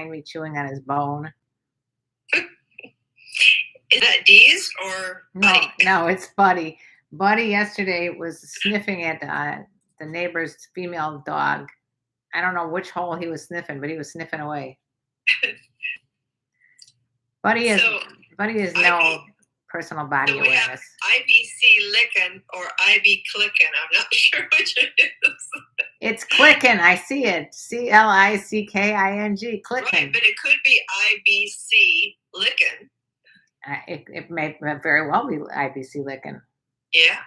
behind me chewing on his bone. Is that Dee's or Buddy? No, it's Buddy. Buddy yesterday was sniffing at the neighbor's female dog. I don't know which hole he was sniffing, but he was sniffing away. Buddy is no personal body awareness. Have IBC licking or IB clicking. I'm not sure which it is. It's clicking. I see it. CLICKING. Clicking. Right, but it could be IBC licking. It may very well be IBC licking. Yeah.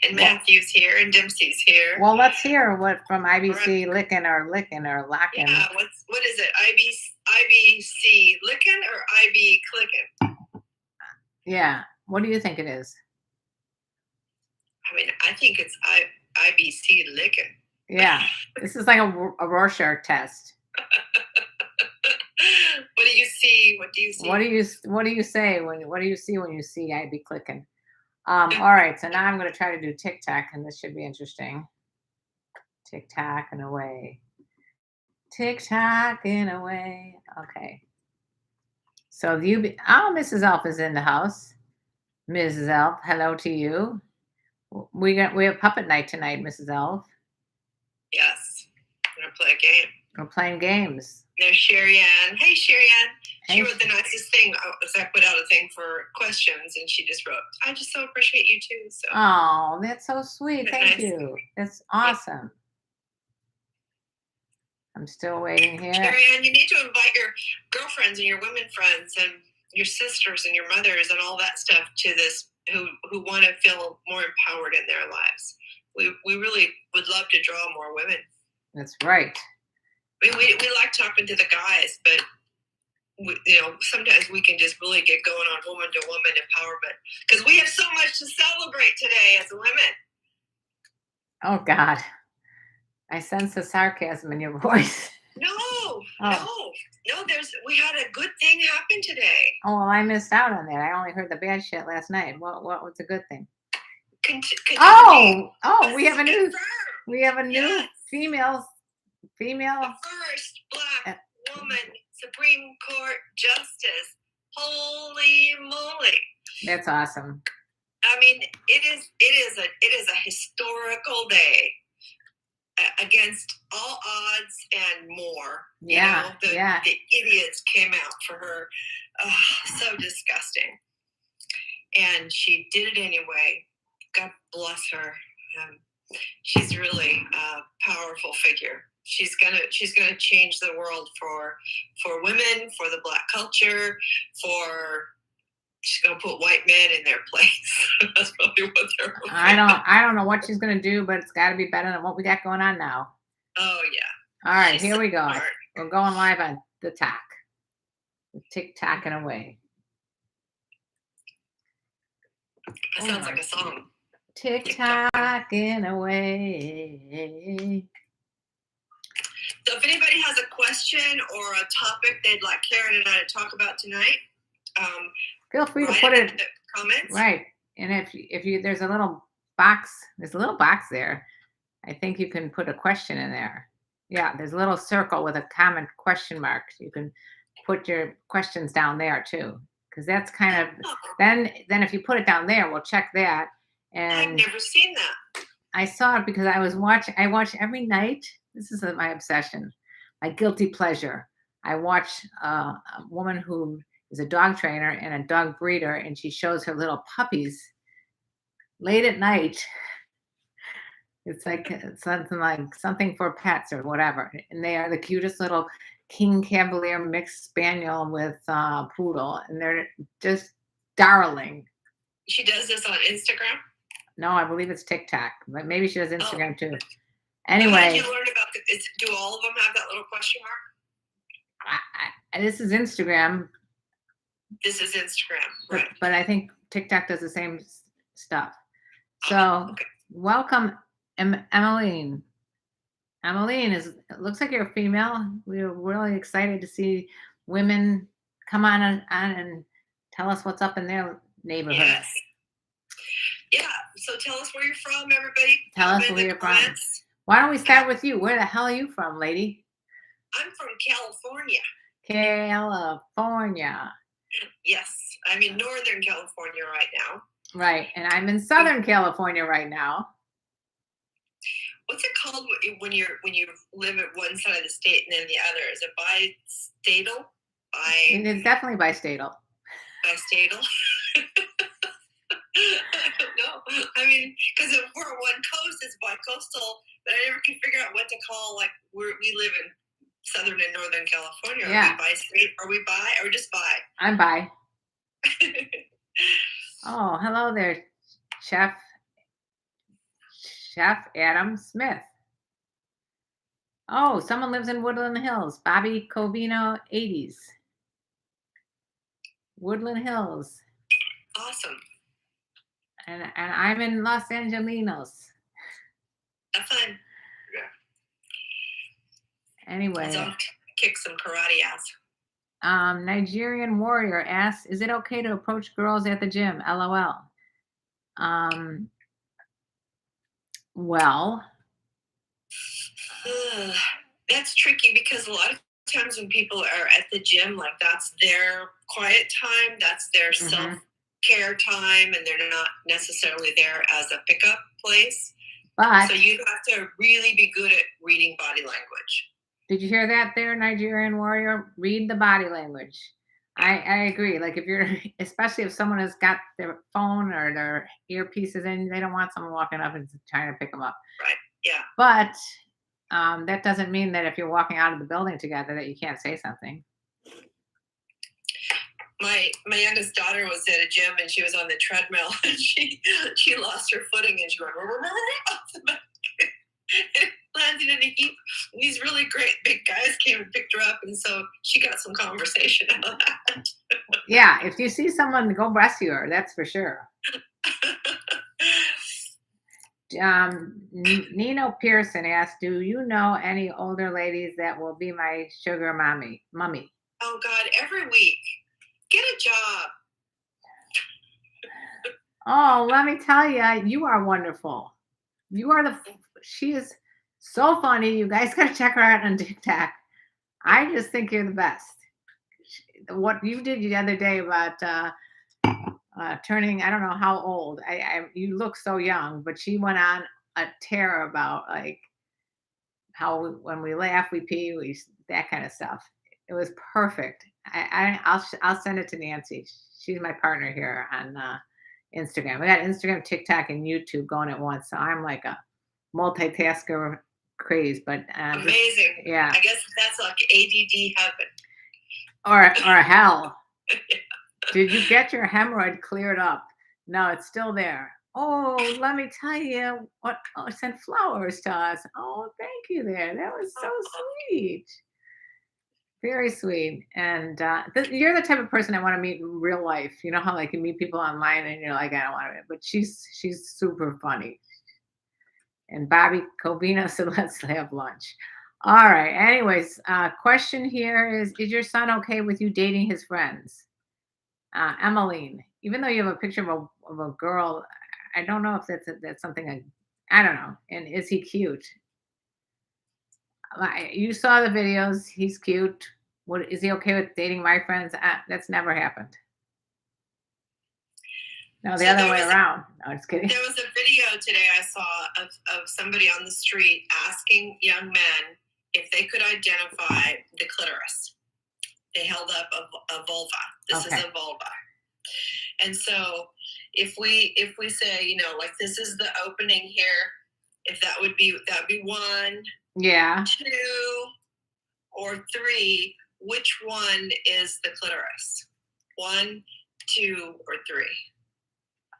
And Matthew's here and Dempsey's here. Well, let's hear what from IBC licking or locking. Yeah, what is it? IBC licking or IB clicking? Yeah. What do you think it is? I mean, I think it's IBC licking. Yeah. This is like a Rorschach test. What do you see? What do you see? What do you say what do you see when you see IB clicking? All right, so now I'm going to try to do TikTok, and this should be interesting. TikTok and away. TikTok and away. Okay. So Mrs. Elf is in the house. Mrs. Elf, hello to you. We have puppet night tonight, Mrs. Elf. Yes, we're gonna play a game. We're playing games. There's Sherry Ann. Hey, Sherry Ann. She wrote the nicest thing. I put out a thing for questions, and she just wrote, I just so appreciate you too. So. Oh, that's so sweet. Thank you. That's awesome. I'm still waiting here. Sherry Ann, you need to invite your girlfriends and your women friends and your sisters and your mothers and all that stuff to this who want to feel more empowered in their lives. We really would love to draw more women. That's right. We like talking to the guys, but sometimes we can just really get going on woman to woman empowerment because we have so much to celebrate today as women. Oh God, I sense the sarcasm in your voice. No. We had a good thing happen today. Oh well, I missed out on that. I only heard the bad shit last night. What was the good thing? We have a new yes. female. The first Black woman Supreme Court Justice. Holy moly! That's awesome. I mean, it is a historical day against all odds and more. Yeah, the idiots came out for her. So disgusting. And she did it anyway. God bless her. She's really a powerful figure. She's gonna change the world for women, for the Black culture, she's gonna put white men in their place. That's probably what they're looking at. I don't know what she's gonna do, but it's gotta be better than what we got going on now. Oh yeah. All right, here we go. Smart. We're going live on the talk. Tick-tacking away. That sounds like a song. Tick-tacking away. So if anybody has a question or a topic they'd like Karen and I to talk about tonight, feel free to put it in the comments. Right. And if you there's a little box there. I think you can put a question in there. Yeah, there's a little circle with a comment question mark. You can put your questions down there too. Because that's kind of then if you put it down there, we'll check that. And I've never seen that. I saw it because I watch every night. This is my obsession, my guilty pleasure. I watch a woman who is a dog trainer and a dog breeder, and she shows her little puppies late at night. It's like something for pets or whatever. And they are the cutest little King Cavalier mixed spaniel with poodle. And they're just darling. She does this on Instagram? No, I believe it's TikTok. But maybe she does Instagram too. Anyway. How did you learn about it? Do all of them have that little question mark? This is Instagram. This is Instagram, right. But I think TikTok does the same stuff. So welcome, Emmeline. Emmeline it looks like you're a female. We're really excited to see women come on and tell us what's up in their neighborhood. Yes. Yeah, so tell us where you're from, everybody. Tell us where you're from. Why don't we start with you? Where the hell are you from, lady? I'm from California. California. Yes, I'm in Northern California right now. Right. And I'm in Southern California right now. What's it called when you live at one side of the state and then the other? Is it bi-statal? It's definitely bi-statal. Bi-statal? I don't know. I mean, because if we're one coast, it's bi-coastal, but I never can figure out what to call, like, we live in Southern and Northern California. Yeah. Are we bi-state? Are we bi? Or just bi? I'm bi. Oh, hello there, Chef Adam Smith. Oh, someone lives in Woodland Hills. Bobby Covino 80s. Woodland Hills. Awesome. And I'm in Los Angelinos. Have fun. Anyway. Let's kick some karate ass. Nigerian Warrior asks, is it okay to approach girls at the gym? LOL. Well. That's tricky because a lot of times when people are at the gym, like that's their quiet time, that's their self-care time, and they're not necessarily there as a pickup place. But so you have to really be good at reading body language. Did you hear that there, Nigerian Warrior? Read the body language. I agree. Like if you're, especially if someone has got their phone or their earpieces in, they don't want someone walking up and trying to pick them up. Right. Yeah. But that doesn't mean that if you're walking out of the building together that you can't say something. My youngest daughter was at a gym and she was on the treadmill and she lost her footing and she went off the back. It landed in a heap. And these really great big guys came and picked her up, and so she got some conversation out of that. Yeah, if you see someone, go rescue her. That's for sure. Nino Pearson asked, do you know any older ladies that will be my sugar mummy? Oh God, every week. Get a job. Oh, let me tell you, you are wonderful. She is so funny. You guys got to check her out on TikTok. I just think you're the best. What you did the other day about turning, I don't know how old. You look so young, but she went on a tear about like how when we laugh, we pee, that kind of stuff. It was perfect. I'll send it to Nancy. She's my partner here on Instagram. We got Instagram, TikTok, and YouTube going at once. So I'm like a multitasker craze, but amazing. Yeah. I guess that's like ADD heaven. Or hell. Did you get your hemorrhoid cleared up? No, it's still there. Oh, let me tell you what. Oh, sent flowers to us. Oh, thank you there. That was so sweet. Very sweet. And you're the type of person I want to meet in real life. You know how like you meet people online and you're like, I don't want to, but she's super funny. And Bobby Covina said, let's have lunch. All right. Anyways, question here is your son okay with you dating his friends? Emmeline, even though you have a picture of a girl, I don't know if that's something I don't know. And is he cute? You saw the videos. He's cute. What is he okay with dating my friends? That's never happened. No, the other way around. No, just kidding. There was a video today I saw of somebody on the street asking young men if they could identify the clitoris. They held up a vulva. This is a vulva. And so if we say, you know, like this is the opening here, if that'd be one, yeah, 2, or 3, which one is the clitoris? 1, 2, or 3?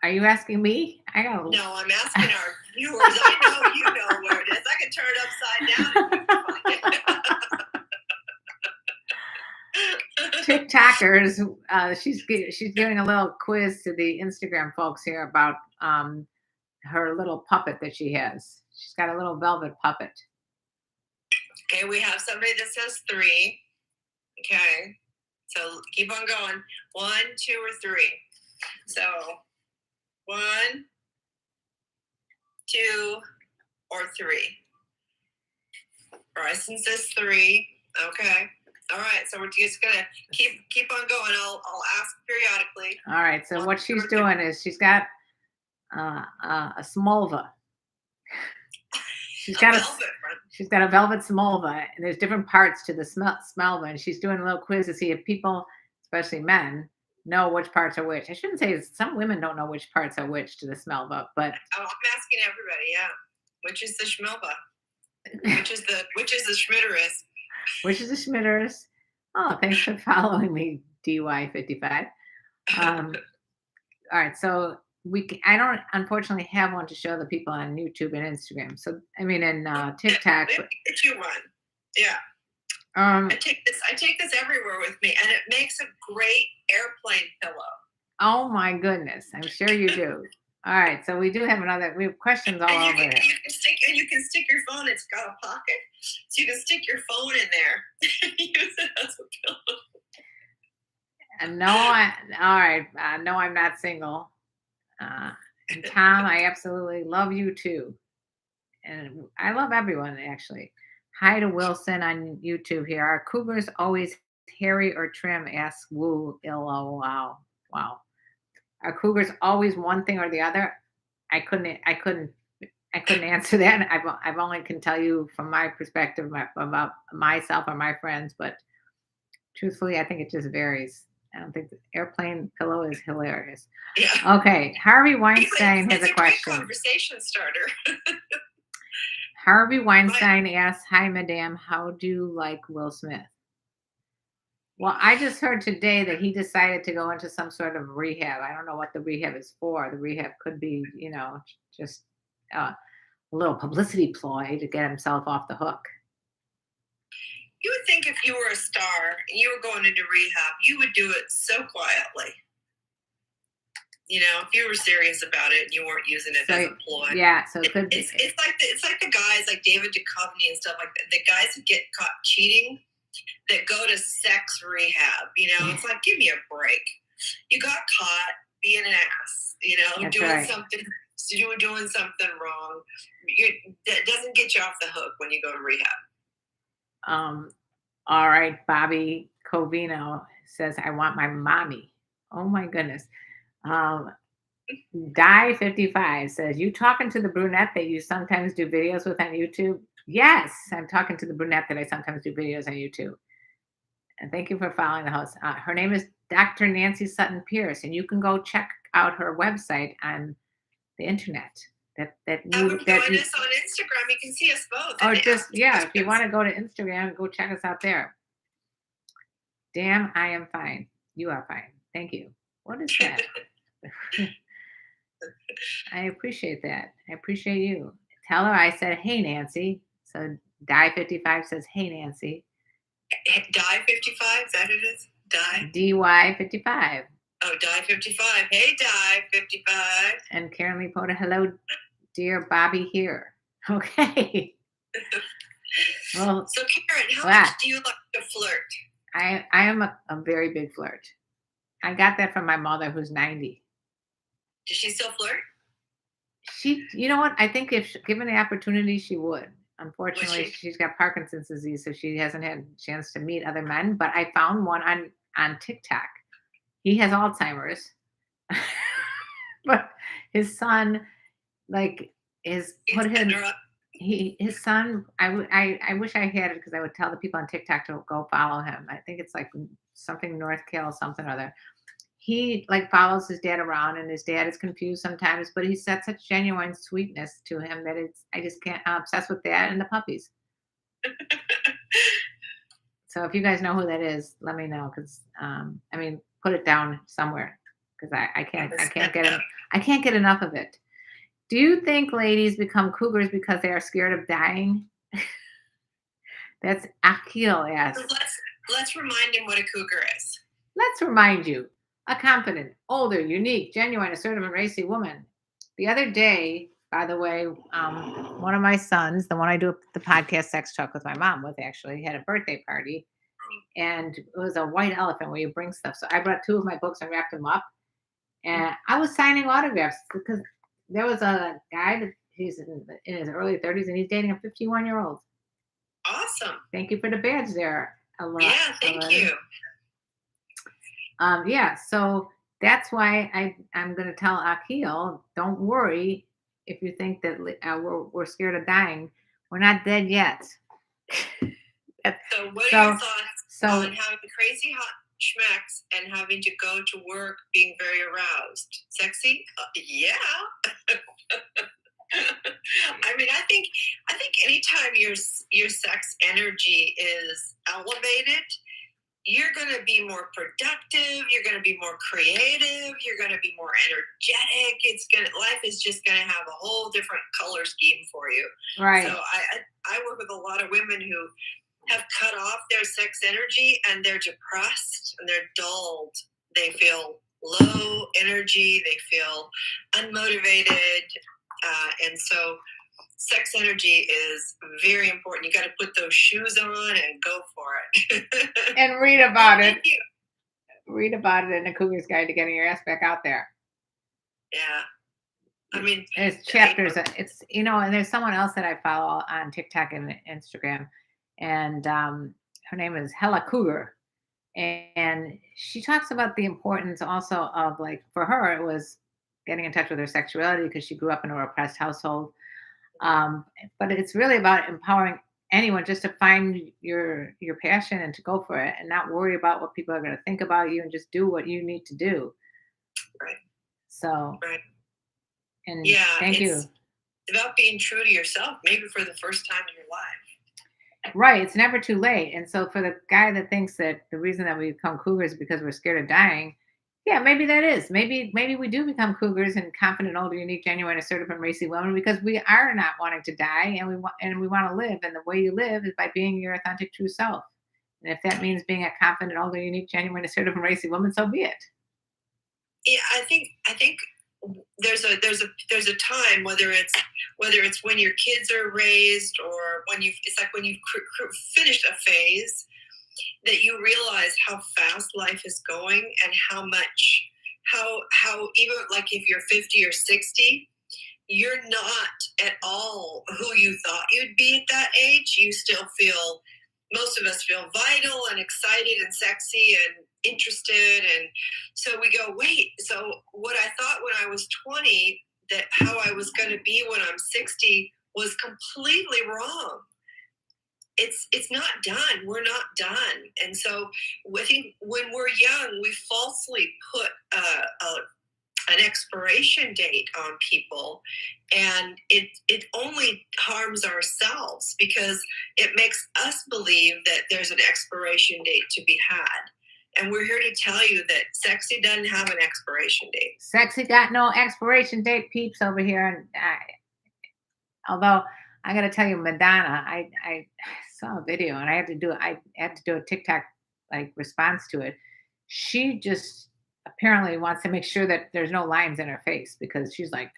Are you asking me? No, I'm asking our viewers. I know you know where it is. I can turn it upside down and you can find it. TikTokers, she's giving a little quiz to the Instagram folks here about her little puppet that she has. She's got a little velvet puppet. Okay, we have somebody that says 3. Okay, so keep on going. 1, 2, or 3. So 1, 2, or 3. Bryson says 3. Okay. All right. So we're just gonna keep on going. I'll ask periodically. All right. So what she's doing is she's got a smolva. She's got a velvet smolva, and there's different parts to the smelva, and she's doing a little quiz to see if people, especially men, know which parts are which. I shouldn't say some women don't know which parts are which to the smelva, but I'm asking everybody. Yeah. Which is the schmelba? Which is the schmitterus? Which is the schmitters? Oh, thanks for following me, DY55. All right, so I don't unfortunately have one to show the people on YouTube and Instagram. So I mean, in TikTok. Let me get you one. Yeah. I take this everywhere with me, and it makes a great airplane pillow. Oh my goodness, I'm sure you do. All right, so we do have we have questions all over here. And you can stick your phone. It's got a pocket, so you can stick your phone in there and use it as a pillow. No, I'm not single. And Tom, I absolutely love you too. And I love everyone, actually. Hi to Wilson on YouTube here. Are cougars always hairy or trim? Asks Woo Illo. Wow. Are cougars always one thing or the other? I couldn't answer that. I've only can tell you from my perspective about myself or my friends, but truthfully, I think it just varies. I don't think the airplane pillow is hilarious. Yeah. Okay, Harvey Weinstein has a question. Great conversation starter. Harvey Weinstein asks, "Hi, Madame, how do you like Will Smith?" Well, I just heard today that he decided to go into some sort of rehab. I don't know what the rehab is for. The rehab could be, just a little publicity ploy to get himself off the hook. You would think if you were a star and you were going into rehab, you would do it so quietly. If you were serious about it and you weren't using it as a ploy. Yeah, so it could be. It's like the guys like David Duchovny and stuff like that. The guys that get caught cheating that go to sex rehab. It's like, give me a break. You got caught being an ass. That's doing right. something. You were doing something wrong. That doesn't get you off the hook when you go to rehab. All right, Bobby Covino says, "I want my mommy." Oh my goodness. Die55 says, "You talking to the brunette that you sometimes do videos with on YouTube?" Yes, I'm talking to the brunette that I sometimes do videos on YouTube. And thank you for following the host. Her name is Dr. Nancy Sutton Pierce, and you can go check out her website on the internet. Join us on Instagram. You can see us both. Or if you want to go to Instagram, go check us out there. Damn, I am fine. You are fine. Thank you. What is that? I appreciate that. I appreciate you. Tell her I said, "Hey, Nancy." So Die55 says, "Hey, Nancy." Die55? Is that what it is? DY55. Oh, Die55. Hey, Die55. And KarenLee put a hello, dear Bobby here. Okay. Well, so Karen, how much do you like to flirt? I am a very big flirt. I got that from my mother, who's 90. Does she still flirt? You know what? I think if given the opportunity, she would. Unfortunately, she's got Parkinson's disease, so she hasn't had a chance to meet other men. But I found one on TikTok. He has Alzheimer's, but his son, his son. I wish I had it because I would tell the people on TikTok to go follow him. I think it's like something North Kill, something or other. He follows his dad around, and his dad is confused sometimes, but he's got such genuine sweetness to him that I just can't. I'm obsessed with that and the puppies. So if you guys know who that is, let me know because put it down somewhere because I can't get enough of it. Do you think ladies become cougars because they are scared of dying? That's Akil asks. Let's remind him what a cougar is. Let's remind you. A confident, older, unique, genuine, assertive, and racy woman. The other day, by the way, one of my sons, the one I do the podcast Sex Talk with my mom with, actually had a birthday party. And it was a white elephant where you bring stuff. So I brought 2 of my books and wrapped them up. And I was signing autographs because there was a guy that he's in his early 30s and he's dating a 51-year-old. Awesome. Thank you for the badge there. Yeah, thank you. Yeah, so that's why I'm going to tell Akil, don't worry if you think that we're scared of dying. We're not dead yet. So, what are your so thoughts so on having crazy hot schmecks and having to go to work being very aroused? Sexy? Yeah. I mean, I think anytime your sex energy is elevated, you're going to be more productive. You're going to be more creative. You're going to be more energetic. Life is just going to have a whole different color scheme for you. right. So I work with a lot of women who have cut off their sex energy and they're depressed and they're dulled. They feel low energy. They feel unmotivated. And so sex energy is very important. You got to put those shoes on and go for it. And read about it. Thank you. Read about it in the Cougar's Guide to Getting Your Ass Back Out There. Yeah. I mean, there's chapters. It's, and there's someone else that I follow on TikTok and Instagram, and her name is Hella Cougar, and she talks about the importance also of, like, for her it was getting in touch with her sexuality because she grew up in a repressed household. But it's really about empowering anyone just to find your passion and to go for it and not worry about what people are going to think about you and just do what you need to do. Right. So. Right. And yeah, thank you. It's about being true to yourself, maybe for the first time in your life. Right. It's never too late. And so for the guy that thinks that the reason that we become cougars is because we're scared of dying, yeah, maybe that is. Maybe we do become cougars and confident, older, unique, genuine, assertive, and racy women because we are not wanting to die and we want to live. And the way you live is by being your authentic, true self. And if that means being a confident, older, unique, genuine, assertive, and racy woman, so be it. Yeah, I think there's a time, whether it's when your kids are raised or when it's like when you've finished a phase, that you realize how fast life is going and how even like if you're 50 or 60, you're not at all who you thought you'd be at that age. You still feel, most of us feel vital and excited and sexy and interested. And so we go, wait, so what I thought when I was 20, that how I was going to be when I'm 60 was completely wrong. It's not done. We're not done. And so I think when we're young, we falsely put an expiration date on people, and it only harms ourselves because it makes us believe that there's an expiration date to be had. And we're here to tell you that sexy doesn't have an expiration date. Sexy got no expiration date, peeps over here. And although I got to tell you, Madonna, I saw a video and I had to do a TikTok like response to it. She just apparently wants to make sure that there's no lines in her face because she's like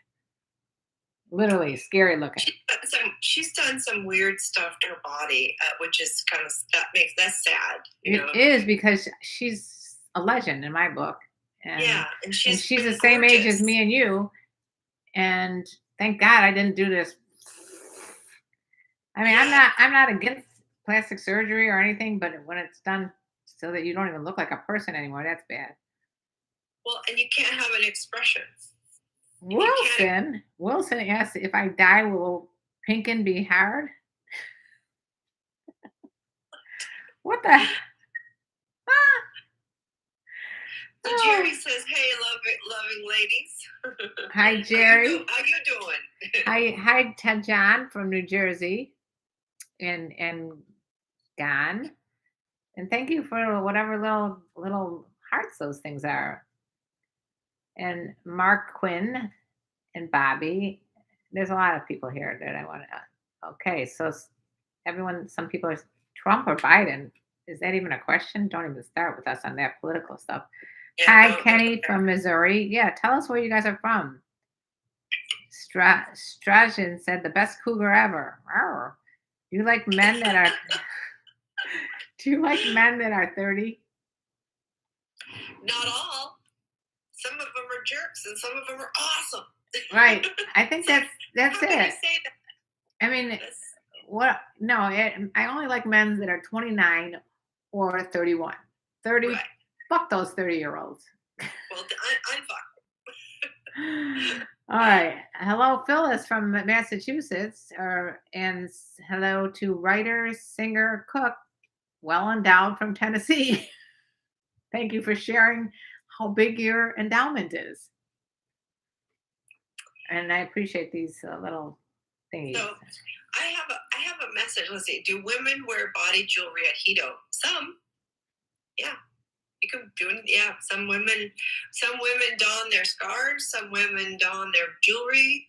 literally scary looking. She's done some weird stuff to her body, which is kind of that's sad. It is because she's a legend in my book. And, yeah, and she's the same age as me and you. And thank God I didn't do this. I mean, yeah. I'm not against plastic surgery or anything, but when it's done so that you don't even look like a person anymore, that's bad. Well, and you can't have an expression. Wilson asked, if I die, will Pinkin be hard? What the? So Jerry says, "Hey, loving ladies." Hi, Jerry. How you doing? Hi, Ted John from New Jersey, and Gan, and thank you for whatever little hearts those things are. And Mark Quinn and Bobby. There's a lot of people here that I want to. Okay, so everyone, some people are Trump or Biden. Is that even a question? Don't even start with us on that political stuff. Yeah, hi, Kenny from Missouri. Yeah, tell us where you guys are from. Strajan said the best cougar ever. Arr. Do you like men that are? Do you like men that are 30? Not all. Some of them are jerks, and some of them are awesome. Right. I think that's it. How can I say that? I mean, what? No, I only like men that are 29 or 31. 30, Right. fuck those 30-year-olds. Well, unfuck. All right. Hello, Phyllis from Massachusetts, and hello to writer, singer, cook, well endowed from Tennessee. Thank you for sharing how big your endowment is. And I appreciate these little thingies. So I have a message. Let's see. Do women wear body jewelry at Hito? Some. Yeah. You can do it. Yeah. Some women don their scarves. Some women don their jewelry.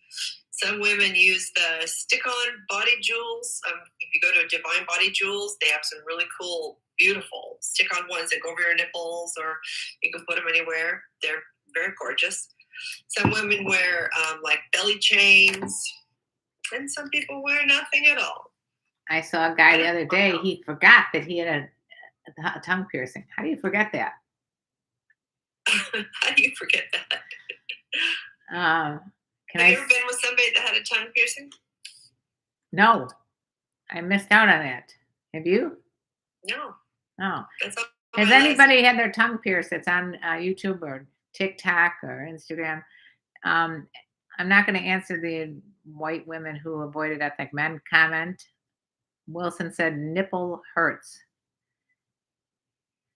Some women use the stick-on body jewels. If you go to Divine Body Jewels, they have some really cool, beautiful stick-on ones that go over your nipples, or you can put them anywhere. They're very gorgeous. Some women wear like belly chains, and some people wear nothing at all. I saw a guy the other day. He forgot that he had a tongue piercing. How do you forget that? How do you forget that? Have you ever been with somebody that had a tongue piercing? No, I missed out on that. Have you? No. No. That's all. Has anybody had their tongue pierced? It's on YouTube or TikTok or Instagram. I'm not going to answer the white women who avoided ethnic men comment. Wilson said nipple hurts.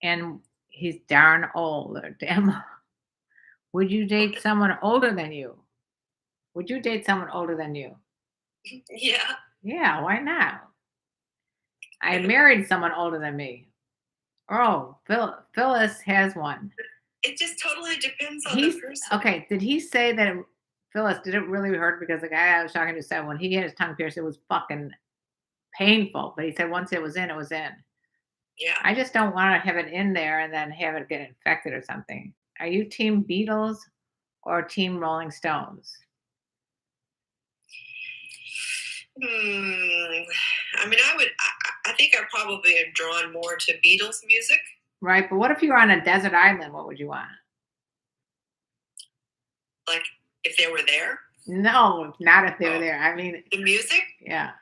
And he's darn old. Or damn. Would you date someone older than you? Would you date someone older than you? Yeah. Yeah, why not? I married someone older than me. Oh, Phyllis has one. It just totally depends on the person. Okay, did he say that, Phyllis, did it really hurt? Because the guy I was talking to said when he had his tongue pierced, it was fucking painful. But he said once it was in, it was in. Yeah. I just don't want to have it in there and then have it get infected or something. Are you team Beetles or team Rolling Stones? I mean, I think I probably am drawn more to Beatles music. Right, but what if you were on a desert island? What would you want? Like if they were there? No, not if they were there. I mean, the music? Yeah.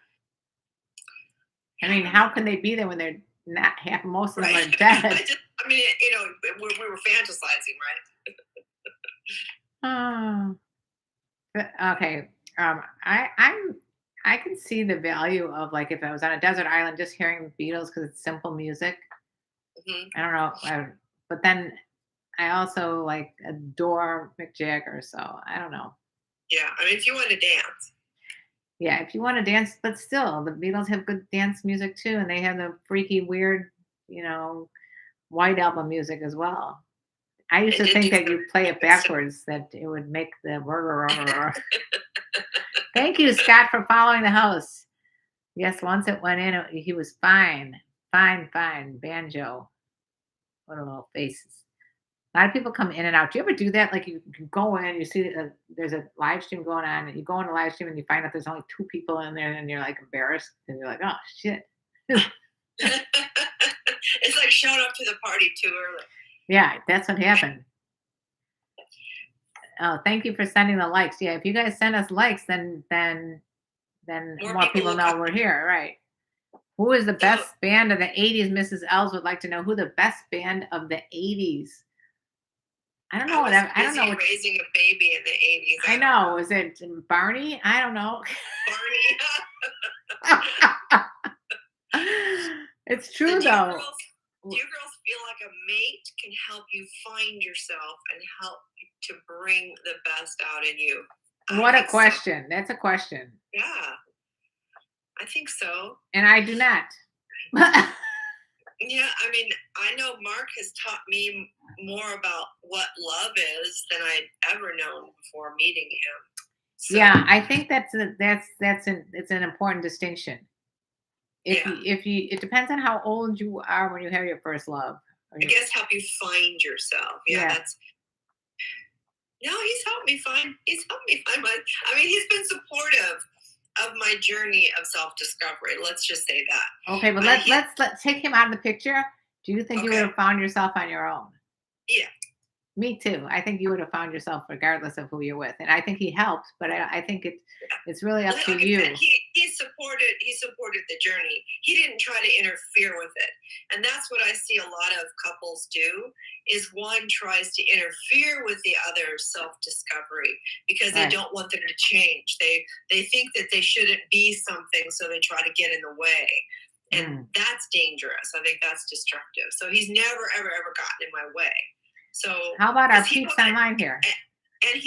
I mean, how can they be there when they're not half? Most of them are dead. I mean, you know, we were fantasizing, right? Okay. I can see the value of, like, if I was on a desert island, just hearing the Beatles because it's simple music. Mm-hmm. I don't know, but then I also like adore Mick Jagger, so I don't know. Yeah, I mean, if you want to dance. Yeah, if you want to dance, but still, the Beatles have good dance music too, and they have the freaky, weird, White Album music as well. I used to think that you play it backwards, that it would make the Thank you, Scott, for following the host. Yes, once it went in, he was fine. Fine. Banjo. What a little faces. A lot of people come in and out. Do you ever do that? Like you go in, you see there's a live stream going on, and you go in a live stream and you find out there's only 2 people in there, and you're like embarrassed, and you're like, oh shit. It's like showing up to the party too early. Yeah, that's what happened. Oh, thank you for sending the likes. Yeah, if you guys send us likes, then more people know we're here, right? Who is the best band of the 80s? Mrs. Els would like to know who the best band of the 80s. I don't know. I don't know. Raising a baby in the 80s. I know. Is it Barney? I don't know. Barney. It's true, though. Do you girls feel like a mate can help you find yourself and help to bring the best out in you? What a question. So. That's a question. Yeah. I think so. And I do not. Yeah, I mean, I know Mark has taught me more about what love is than I'd ever known before meeting him. So, yeah, I think it's an important distinction. It depends on how old you are when you have your first love. I guess help you find yourself. Yeah. He's helped me find my. I mean, he's been supportive of my journey of self-discovery. Let's just say that. Okay, but let's take him out of the picture. Do you think you would have found yourself on your own? Yeah. Me too. I think you would have found yourself regardless of who you're with. And I think he helped, but I think it's really up to you. He's supported the journey. He didn't try to interfere with it. And that's what I see a lot of couples do, is one tries to interfere with the other's self-discovery because they don't want them to change. They think that they shouldn't be something, so they try to get in the way. And that's dangerous. I think that's destructive. So he's never, ever, ever gotten in my way. So how about our peeps online here? And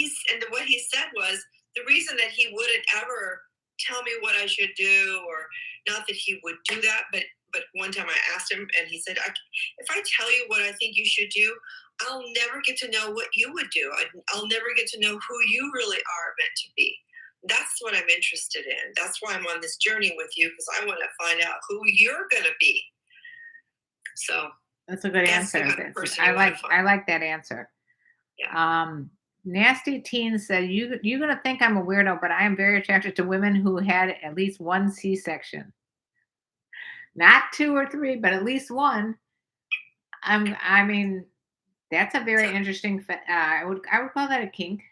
what he said was, the reason that he wouldn't ever tell me what I should do, or not that he would do that, but one time I asked him, and he said, if I tell you what I think you should do, I'll never get to know what you would do. I'll never get to know who you really are meant to be. That's what I'm interested in. That's why I'm on this journey with you, because I want to find out who you're going to be. So that's a good answer. I like that answer. Yeah. Nasty Teen said, you're going to think I'm a weirdo, but I am very attracted to women who had at least one C-section. Not 2 or 3, but at least one. I mean, that's a very interesting. I would call that a kink.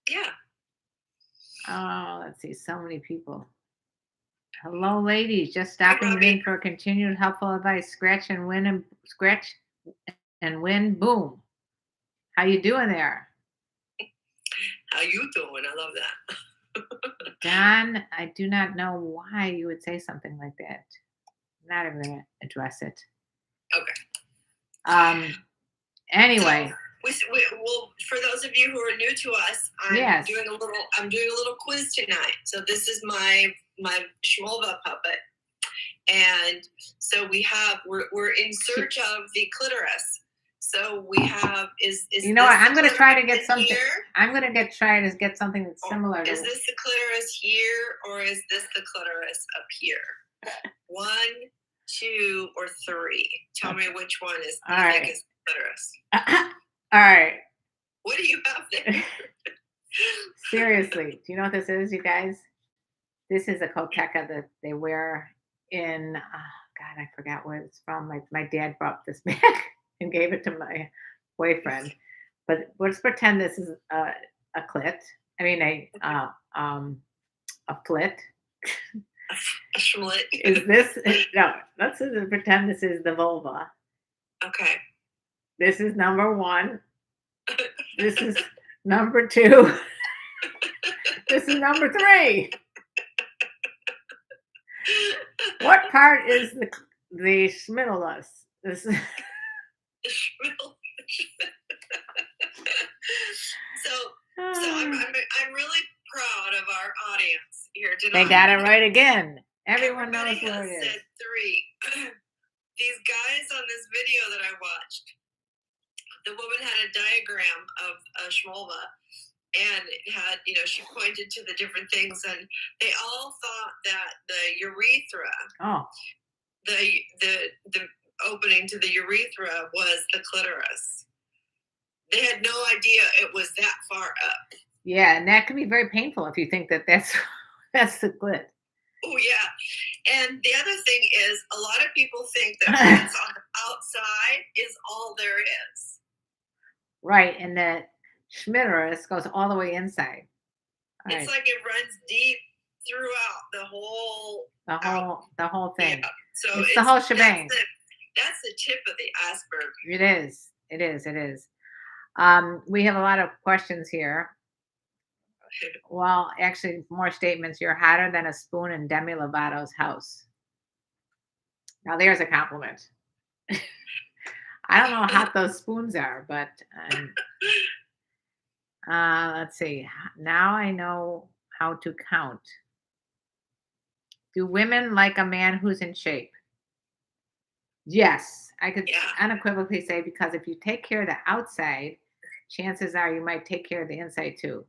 Yeah. Oh, let's see. So many people. Hello, ladies. Just stopping in for continued helpful advice. Scratch and win. Boom. How you doing there? How you doing? I love that. Don, I do not know why you would say something like that. I'm not even going to address it. Okay. Anyway. So well, for those of you who are new to us, I'm doing a little quiz tonight. So this is my Schmolva puppet, and so we're in search of the clitoris. So we have is you know what? I'm going to try to get something. I'm going to try to get something that's similar. Is this the clitoris here, or is this the clitoris up here? 1, 2, or 3? Tell me which one is the biggest clitoris. All right. What do you have there? Seriously, do you know what this is, you guys? This is a coqueca that they wear in. God, I forgot where it's from. My dad brought this back and gave it to my boyfriend. But let's pretend this is a clit. I mean a flit. A schmlit. Is this no? Let's pretend this is the vulva. Okay. This is number 1. This is number 2. This is number 3. What part is the schmidulus? This is So I'm really proud of our audience here tonight. They got it right again. Everyone knows where it is. Said 3. These guys on this video that I watched, the woman had a diagram of a schmolva, and it had, she pointed to the different things, and they all thought that the urethra, the opening to the urethra was the clitoris. They had no idea it was that far up. Yeah, and that can be very painful if you think that that's the clit. Oh, yeah. And the other thing is, a lot of people think that what's on the outside is all there is. Right, and the schmidulus goes all the way inside. It's like it runs deep throughout the whole thing. Yeah. So it's the whole shebang. That's the tip of the iceberg. It is. We have a lot of questions here. Well, actually, more statements. You're hotter than a spoon in Demi Lovato's house. Now, there's a compliment. I don't know how hot those spoons are, but let's see. Now I know how to count. Do women like a man who's in shape? Yes, I could unequivocally say, because if you take care of the outside, chances are you might take care of the inside too.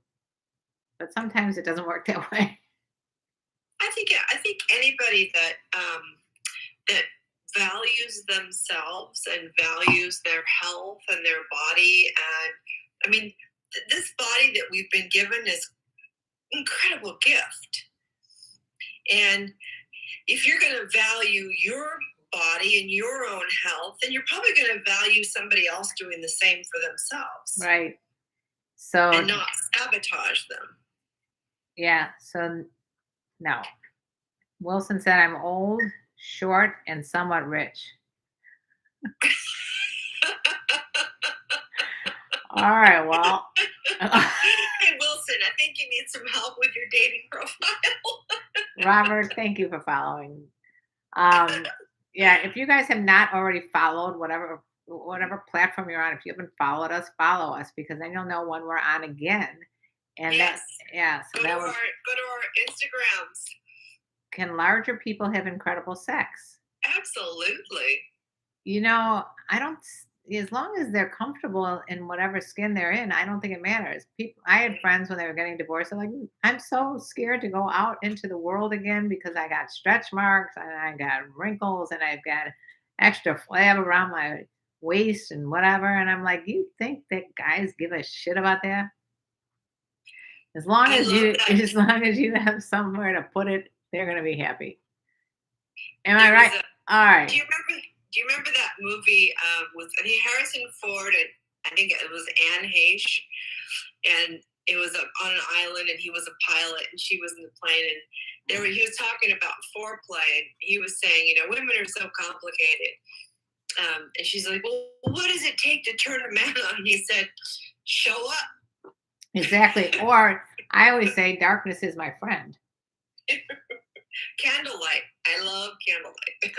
But sometimes it doesn't work that way. I think anybody that that values themselves and values their health and their body, and I mean, this body that we've been given is an incredible gift. And if you're going to value your body and your own health, then you're probably going to value somebody else doing the same for themselves. Right. So, and not sabotage them. Yeah. So no. Wilson said, I'm old, short, and somewhat rich. All right, well. Hey, Wilson, I think you need some help with your dating profile. Robert, thank you for following. Um, yeah, if you guys have not already followed whatever platform you're on, if you haven't followed us, follow us because then you'll know when we're on again. And Yes. so Go to our Instagrams. Can larger people have incredible sex? Absolutely. I don't. As long as they're comfortable in whatever skin they're in, I don't think it matters. I had friends when they were getting divorced. They're like, I'm so scared to go out into the world again because I got stretch marks and I got wrinkles and I've got extra flab around my waist and whatever. And I'm like, you think that guys give a shit about that? As long I as love you, that. as long as you have somewhere to put it, they're gonna be happy. Am I There was right? All right. Do you remember that movie with I think Harrison Ford and I think it was Anne Heche, and it was on an island and he was a pilot and she was in the plane and he was talking about foreplay and he was saying, women are so complicated. And she's like, well, what does it take to turn a man on? And he said, show up. Exactly. Or I always say darkness is my friend. Candlelight. I love candlelight.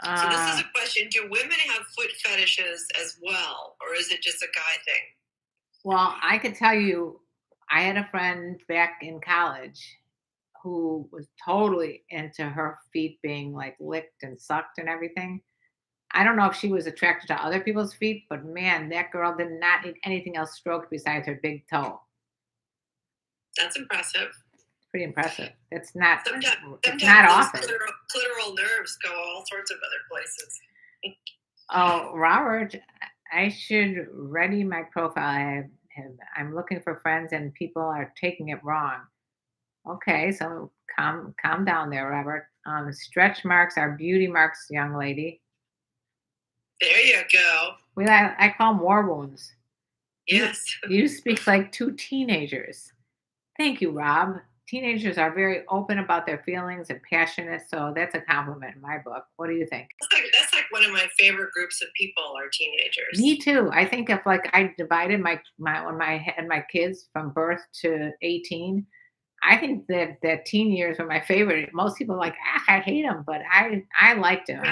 So this is a question. Do women have foot fetishes as well? Or is it just a guy thing? Well, I could tell you, I had a friend back in college who was totally into her feet being like licked and sucked and everything. I don't know if she was attracted to other people's feet, but man, that girl did not need anything else stroked besides her big toe. That's impressive. Pretty impressive. It's not. Sometimes not those often. Clitoral nerves go all sorts of other places. Oh, Robert, I should ready my profile. I'm looking for friends, and people are taking it wrong. Okay, so calm down there, Robert. Stretch marks are beauty marks, young lady. There you go. I call them war wounds. Yes. You speak like two teenagers. Thank you, Rob. Teenagers are very open about their feelings and passionate, so that's a compliment in my book. What do you think? That's like one of my favorite groups of people are teenagers. Me too. I think if like I divided when I had my kids from birth to 18, I think that teen years were my favorite. Most people are like, I hate them, but I liked them.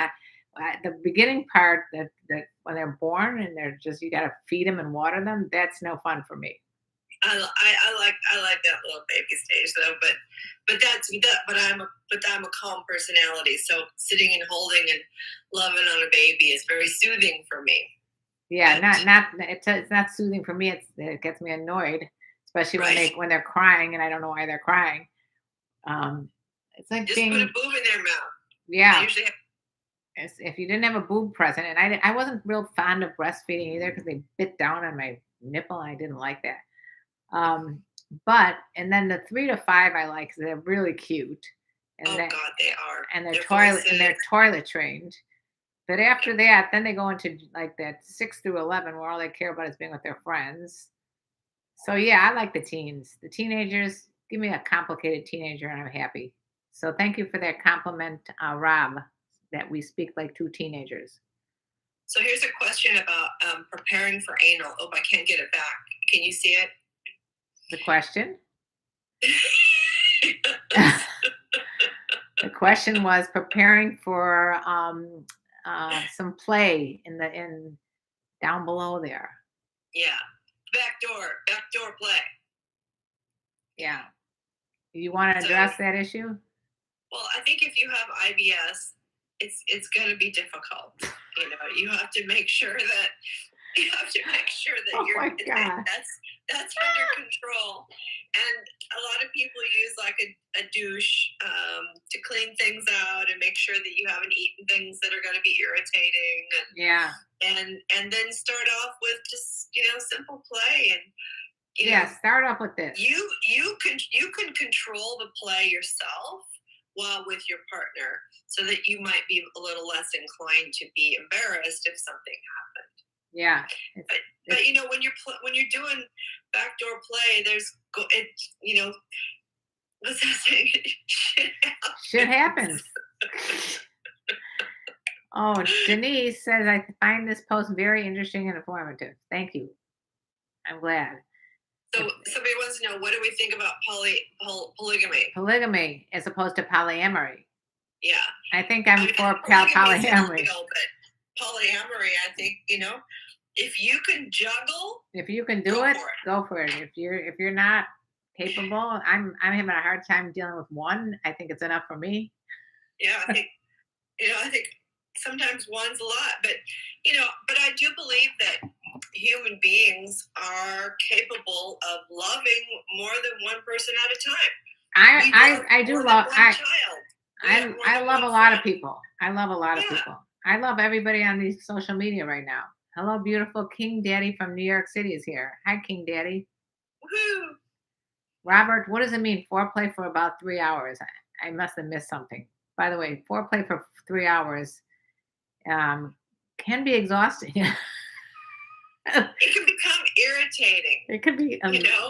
The beginning part that when they're born and they're just you got to feed them and water them. That's no fun for me. I like that little baby stage though, but I'm a calm personality, so sitting and holding and loving on a baby is very soothing for me. Yeah, it's not soothing for me. It gets me annoyed, especially when they're crying and I don't know why they're crying. It's like just put a boob in their mouth. Yeah. If you didn't have a boob present, and I wasn't real fond of breastfeeding either because they bit down on my nipple. And I didn't like that. And then the 3 to 5 I like because they're really cute. And God, they are. And they're toilet trained. But after that, then they go into like that 6 through 11 where all they care about is being with their friends. So yeah, I like the teens. The teenagers, give me a complicated teenager and I'm happy. So thank you for that compliment, Rob, that we speak like two teenagers. So here's a question about preparing for anal. Oh, I can't get it back. Can you see it? The question? The question was preparing for some play in down below there. Yeah, backdoor play. Yeah, you want to address that issue? Well, I think if you have IBS, it's going to be difficult. You have to make sure that that's under control. And a lot of people use like a douche to clean things out and make sure that you haven't eaten things that are going to be irritating. And then start off with just simple play and start off with this. You can control the play yourself while with your partner, so that you might be a little less inclined to be embarrassed if something happened. Yeah. But when you're doing backdoor play, What's that saying? Shit happens. Oh, Denise says, I find this post very interesting and informative. Thank you. I'm glad. So somebody wants to know, what do we think about polygamy? Polygamy as opposed to polyamory. Yeah. I think I'm for polygamy is polyamory. illegal, but polyamory, I think, if you can juggle, If you can do Go it, for it. go for it. If you're not capable, I'm having a hard time dealing with one. I think it's enough for me. yeah, I think sometimes one's a lot, but I do believe that human beings are capable of loving more than one person at a time. I do more love than one child. I love a lot of people. I love a lot of Yeah. people. I love everybody on these social media right now. Hello, beautiful King Daddy from New York City is here. Hi, King Daddy. Woohoo! Robert, what does it mean? Foreplay for about 3 hours. I must have missed something. By the way, foreplay for 3 hours can be exhausting. It can become irritating. It could be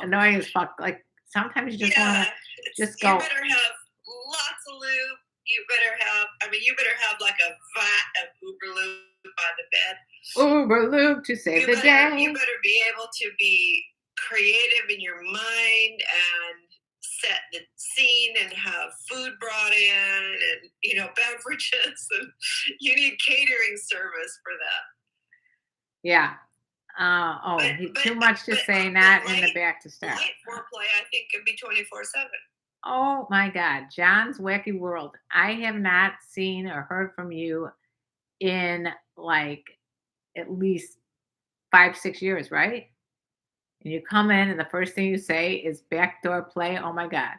annoying as fuck. Like sometimes you just want to just go. You better have lots of lube. You better have like a vat of Uber lube by the bed. Uber lube to save the day. You better be able to be creative in your mind and set the scene and have food brought in and beverages, and you need catering service for that. Yeah. Too much to say, not in the back to start. Light foreplay, I think, can be 24/7. Oh my God, John's Wacky World. I have not seen or heard from you in like at least 5-6 years, right? And you come in and the first thing you say is backdoor play. Oh my God.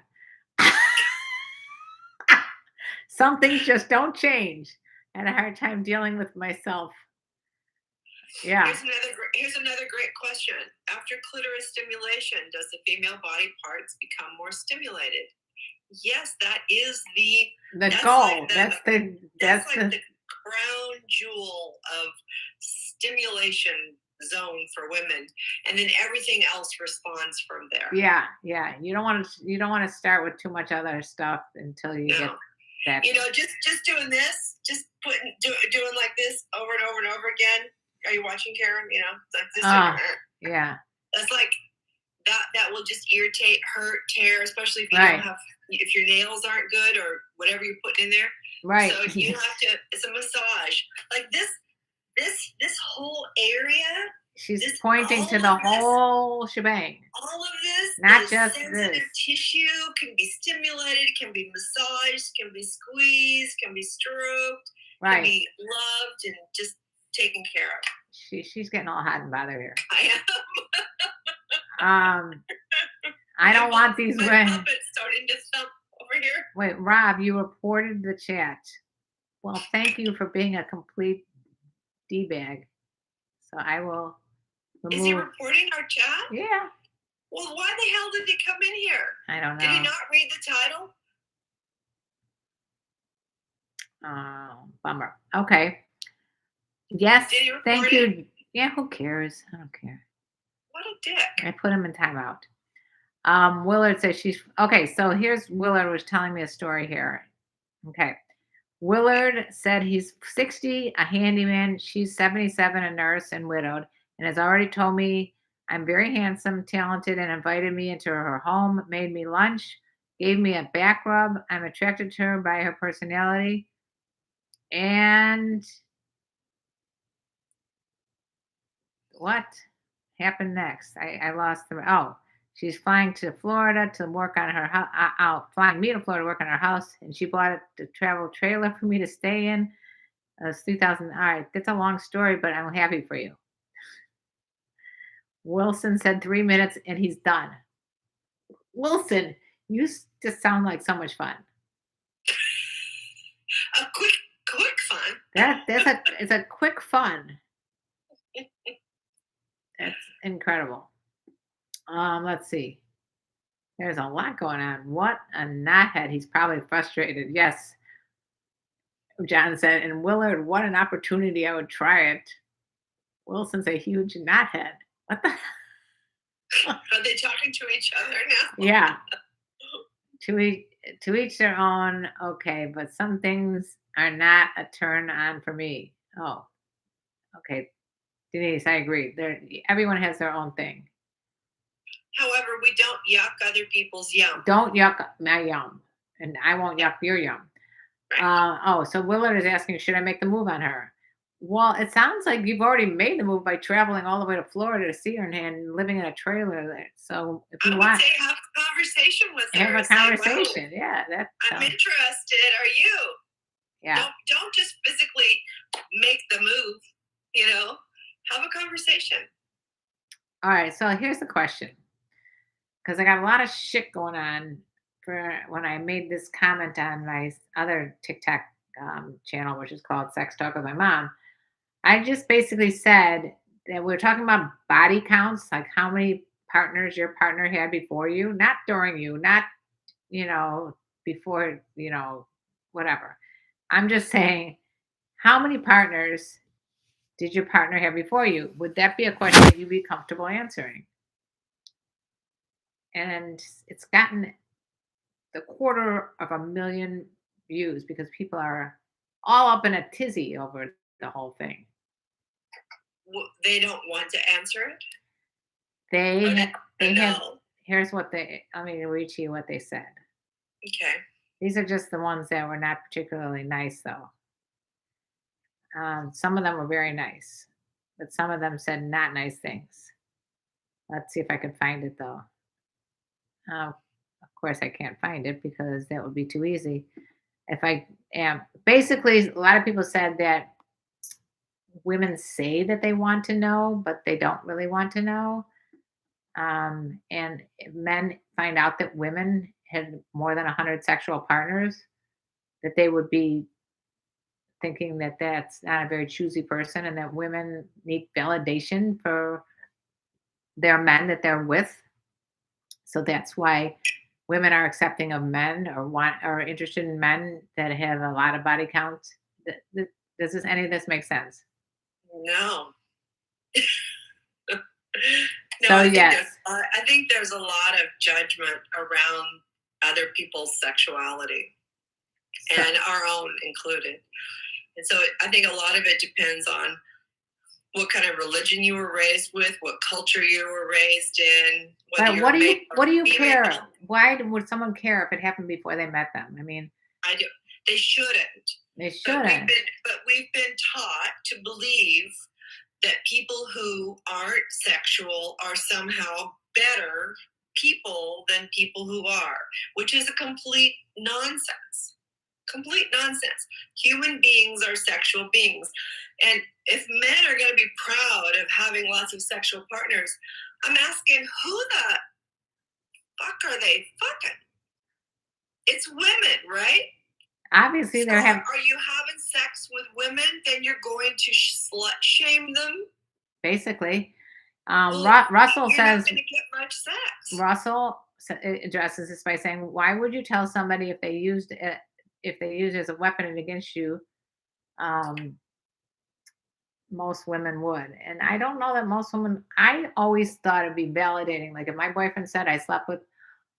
Some things just don't change. I had a hard time dealing with myself. Yeah. Here's another great question. After clitoris stimulation, does the female body parts become more stimulated? Yes, that is the goal. That's like the crown jewel of stimulation zone for women, and then everything else responds from there. Yeah. You don't want to start with too much other stuff until you get that. Just doing this, just doing like this over and over and over again. Are you watching, Karen? Like this. Yeah. That's like that will just irritate, hurt, tear, especially if you don't have, if your nails aren't good or whatever you're putting in there. Right. So you have to. It's a massage. Like this whole area. She's pointing to the whole shebang. All of this, not just sensitive this. Tissue can be stimulated, can be massaged, can be squeezed, can be stroked, can be loved and just taken care of. She's getting all hot and bothered here. I am. I don't want these puppets starting to thump over here. Wait, Rob, you reported the chat. Well, thank you for being a complete D-bag. So I will remove. Is he reporting our chat? Yeah. Well, why the hell did he come in here? I don't know. Did he not read the title? Oh, bummer. Okay. Yes, thank you. Yeah, who cares? I don't care. What a dick. I put him in timeout. Willard says she's okay. So here's Willard was telling me a story here. Okay. Willard said he's 60, a handyman. She's 77, a nurse and widowed, and has already told me I'm very handsome, talented, and invited me into her home, made me lunch, gave me a back rub. I'm attracted to her by her personality. And what happened next? I lost the. Oh, she's flying to Florida to work on her house. Flying me to Florida to work on her house, and she bought a travel trailer for me to stay in. It's 2000. All right, that's a long story, but I'm happy for you. Wilson said 3 minutes, and he's done. Wilson, you just sound like so much fun. A quick fun. It's a quick fun. That's incredible. Let's see. There's a lot going on. What a knothead. He's probably frustrated. Yes. John said, and Willard, what an opportunity. I would try it. Wilson's a huge knothead. What the? Are they talking to each other now? Yeah. To each to each their own. Okay, but some things are not a turn on for me. Oh, okay, Denise, I agree. There, everyone has their own thing. However, we don't yuck other people's yum. Don't yuck my yum, and I won't Yeah, yuck your yum. right. Oh, so Willard is asking, should I make the move on her? Well, it sounds like you've already made the move by traveling all the way to Florida to see her and living in a trailer there. So if I you would want, say have a conversation with have her. a Say, wow, conversation. Yeah, that I'm sounds. interested. Are you? Yeah. Don't just physically make the move, you know. Have a conversation. All right. So here's the question, because I got a lot of shit going on for when I made this comment on my other TikTok channel, which is called Sex Talk with My Mom. I just basically said that we're talking about body counts, like how many partners your partner had before you, not during you, not, you know, before, whatever. I'm just saying, how many partners did your partner have before you? Would that be a question that you'd be comfortable answering? And it's gotten the 250,000 views because people are all up in a tizzy over the whole thing. They don't want to answer it. They Or ha- they have. no. Here's what they. Let me read to you what they said. Okay. These are just the ones that were not particularly nice, though. Some of them were very nice, but some of them said not nice things. Let's see if I can find it though. Of course, I can't find it because that would be too easy. If I am basically, a lot of people said that women say that they want to know, but they don't really want to know. And if men find out that women had more than 100 sexual partners, that they would be thinking that that's not a very choosy person and that women need validation for their men that they're with. So that's why women are accepting of men or want or interested in men that have a lot of body counts. Does this any of this make sense? No. No, So I think yes, there's a lot of judgment around other people's sexuality so, and our own included. And so I think a lot of it depends on what kind of religion you were raised with, what culture you were raised in, whether but you're male what do or you female. care? Why would someone care if it happened before they met them? I mean, I do. They shouldn't. they But shouldn't. we've been taught to believe that people who aren't sexual are somehow better people than people who are, which is a complete nonsense. Complete nonsense. Human beings are sexual beings. And if men are going to be proud of having lots of sexual partners, I'm asking, who the fuck are they fucking? It's women, right? Obviously, So they're having are you having sex with women? Then you're going to slut shame them? basically. Well, Russell you're says not going to get much sex. Russell addresses this by saying, "Why would you tell somebody if they used it as a weapon against you? Um, most women would, and I don't know that most women. I always thought it'd be validating. Like if my boyfriend said I slept with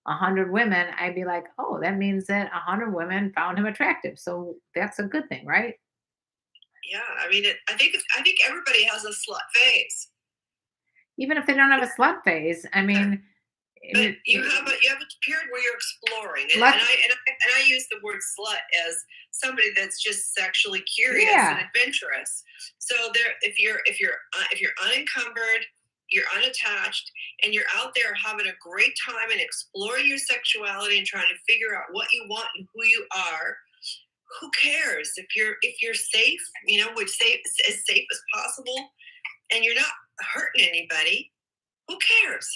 100 women, I'd be like, oh, that means that 100 women found him attractive. So that's a good thing, right? Yeah, I mean, I think everybody has a slut phase, Even if they don't have a slut phase, I mean, but you have a period where you're exploring, and let's I use the word slut as somebody that's just sexually curious yeah. and adventurous. So there, if you're unencumbered, you're unattached, and you're out there having a great time and exploring your sexuality and trying to figure out what you want and who you are. Who cares if you're safe, which safe as safe as possible, and you're not hurting anybody? Who cares?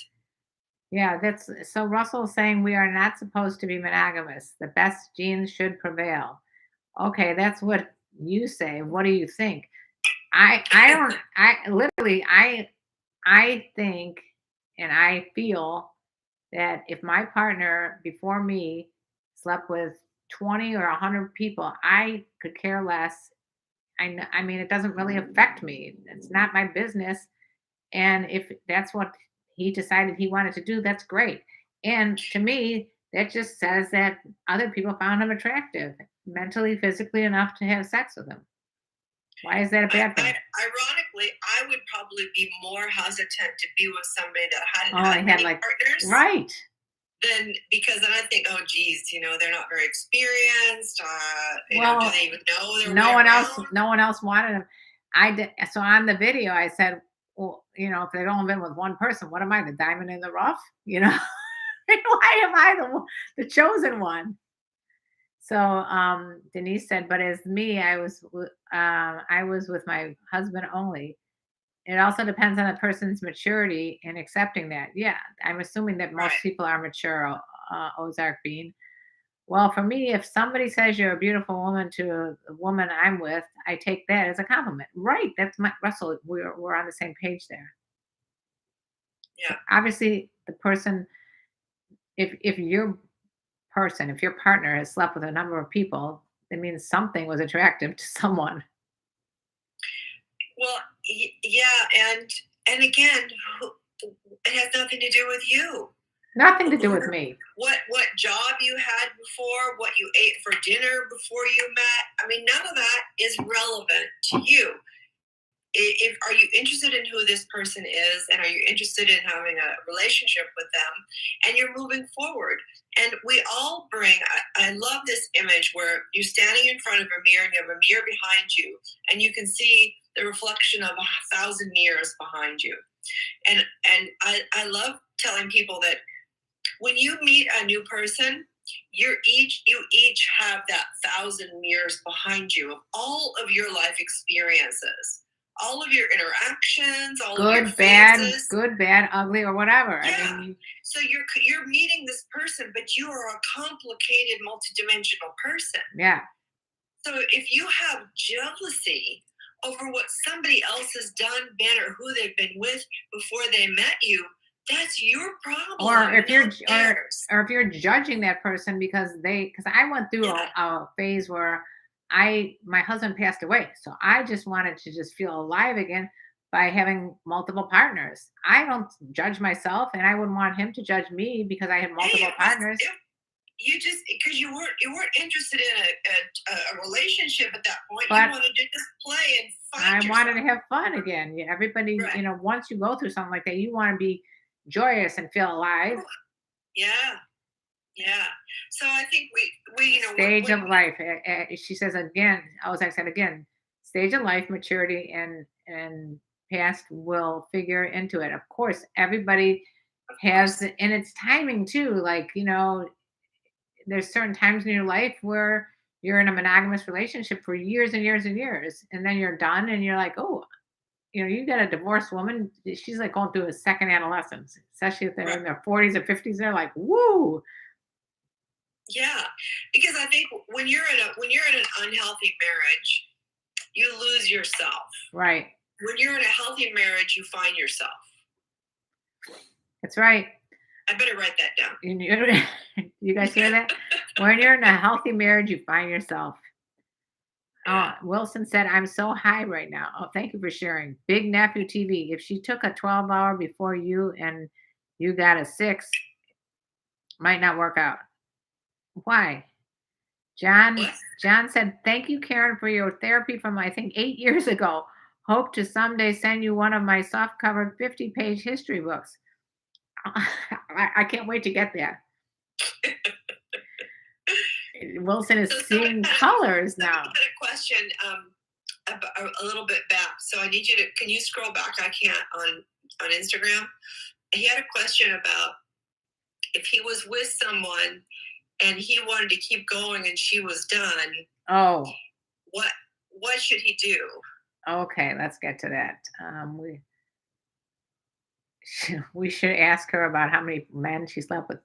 Yeah, that's so Russell's saying we are not supposed to be monogamous. The best genes should prevail. Okay, that's what you say. What do you think? I don't I literally I think and I feel that if my partner before me slept with 20 or 100 people, I could care less. I mean, it doesn't really affect me. It's not my business. And if that's what he decided he wanted to do, that's great. And to me, That just says that other people found him attractive, mentally, physically enough to have sex with him. Why is that a bad thing? Ironically, I would probably be more hesitant to be with somebody that hadn't Oh, had I had many like partners right. than because then I think, oh, geez, they're not very experienced. Do Well, they even know their no way one else, around? no one else wanted him. I did. So on the video, I said, well, if they've only been with one person, what am I, the diamond in the rough? Why am I the chosen one? So Denise said, but as me, I was with my husband only. It also depends on the person's maturity in accepting that. Yeah, I'm assuming that most Right. people are mature. Ozark Bean. Well, for me, if somebody says you're a beautiful woman to a woman I'm with, I take that as a compliment. Right? That's my Russell. We're on the same page there. So Yeah. obviously, the person, if your person, if your partner has slept with a number of people, it means something was attractive to someone. Well, yeah, and again, it has nothing to do with you. Nothing to do with me. What job you had before, what you ate for dinner before you met. I mean, none of that is relevant to you. If are you interested in who this person is, and are you interested in having a relationship with them, and you're moving forward. And we all bring, I love this image where you're standing in front of a mirror and you have a mirror behind you, and you can see the reflection of 1,000 mirrors behind you. And I love telling people that when you meet a new person, you each have that 1,000 mirrors behind you of all of your life experiences, all of your interactions, all of your phases. Good, bad, ugly, or whatever. Yeah. I mean, So you're meeting this person, but you are a complicated, multidimensional person. yeah. So if you have jealousy over what somebody else has done, been, or who they've been with before they met you, that's your problem. Or if you're not theirs. or if you're judging that person because I went through Yeah. a phase where my husband passed away, so I just wanted to just feel alive again by having multiple partners. I don't judge myself, and I wouldn't want him to judge me because I had multiple partners. You just because you weren't interested in a relationship at that point. But you wanted to just play and find I yourself. wanted to have fun again. Yeah, everybody, Right. once you go through something like that, you want to be joyous and feel alive. Yeah. Yeah. So I think we Stage of life. She says again, as I said again, stage of life, maturity, and past will figure into it. Of course, everybody of has, course. and it's timing too. Like there's certain times in your life where you're in a monogamous relationship for years and years and years, and then you're done, and you're like, oh, you got a divorced woman. She's like going through a second adolescence, especially if they're in their 40s or 50s. They're like, woo. Yeah, because I think when you're in an unhealthy marriage, you lose yourself. Right. When you're in a healthy marriage, you find yourself. That's right. I better write that down. You guys hear that? When you're in a healthy marriage, you find yourself. Yeah. Wilson said, I'm so high right now. Oh, thank you for sharing. Big Nephew TV. If she took a 12-hour before you and you got a 6, might not work out. Why? John What? John said, thank you, Karen, for your therapy from I think 8 years ago. Hope to someday send you one of my soft covered 50-page history books. I can't wait to get that. Wilson is seeing colors now. I had a question a little bit back, so I need you to. Can you scroll back? I can't on Instagram. He had a question about if he was with someone and he wanted to keep going and she was done. Oh, what should he do? Okay, let's get to that. We should ask her about how many men she slept with.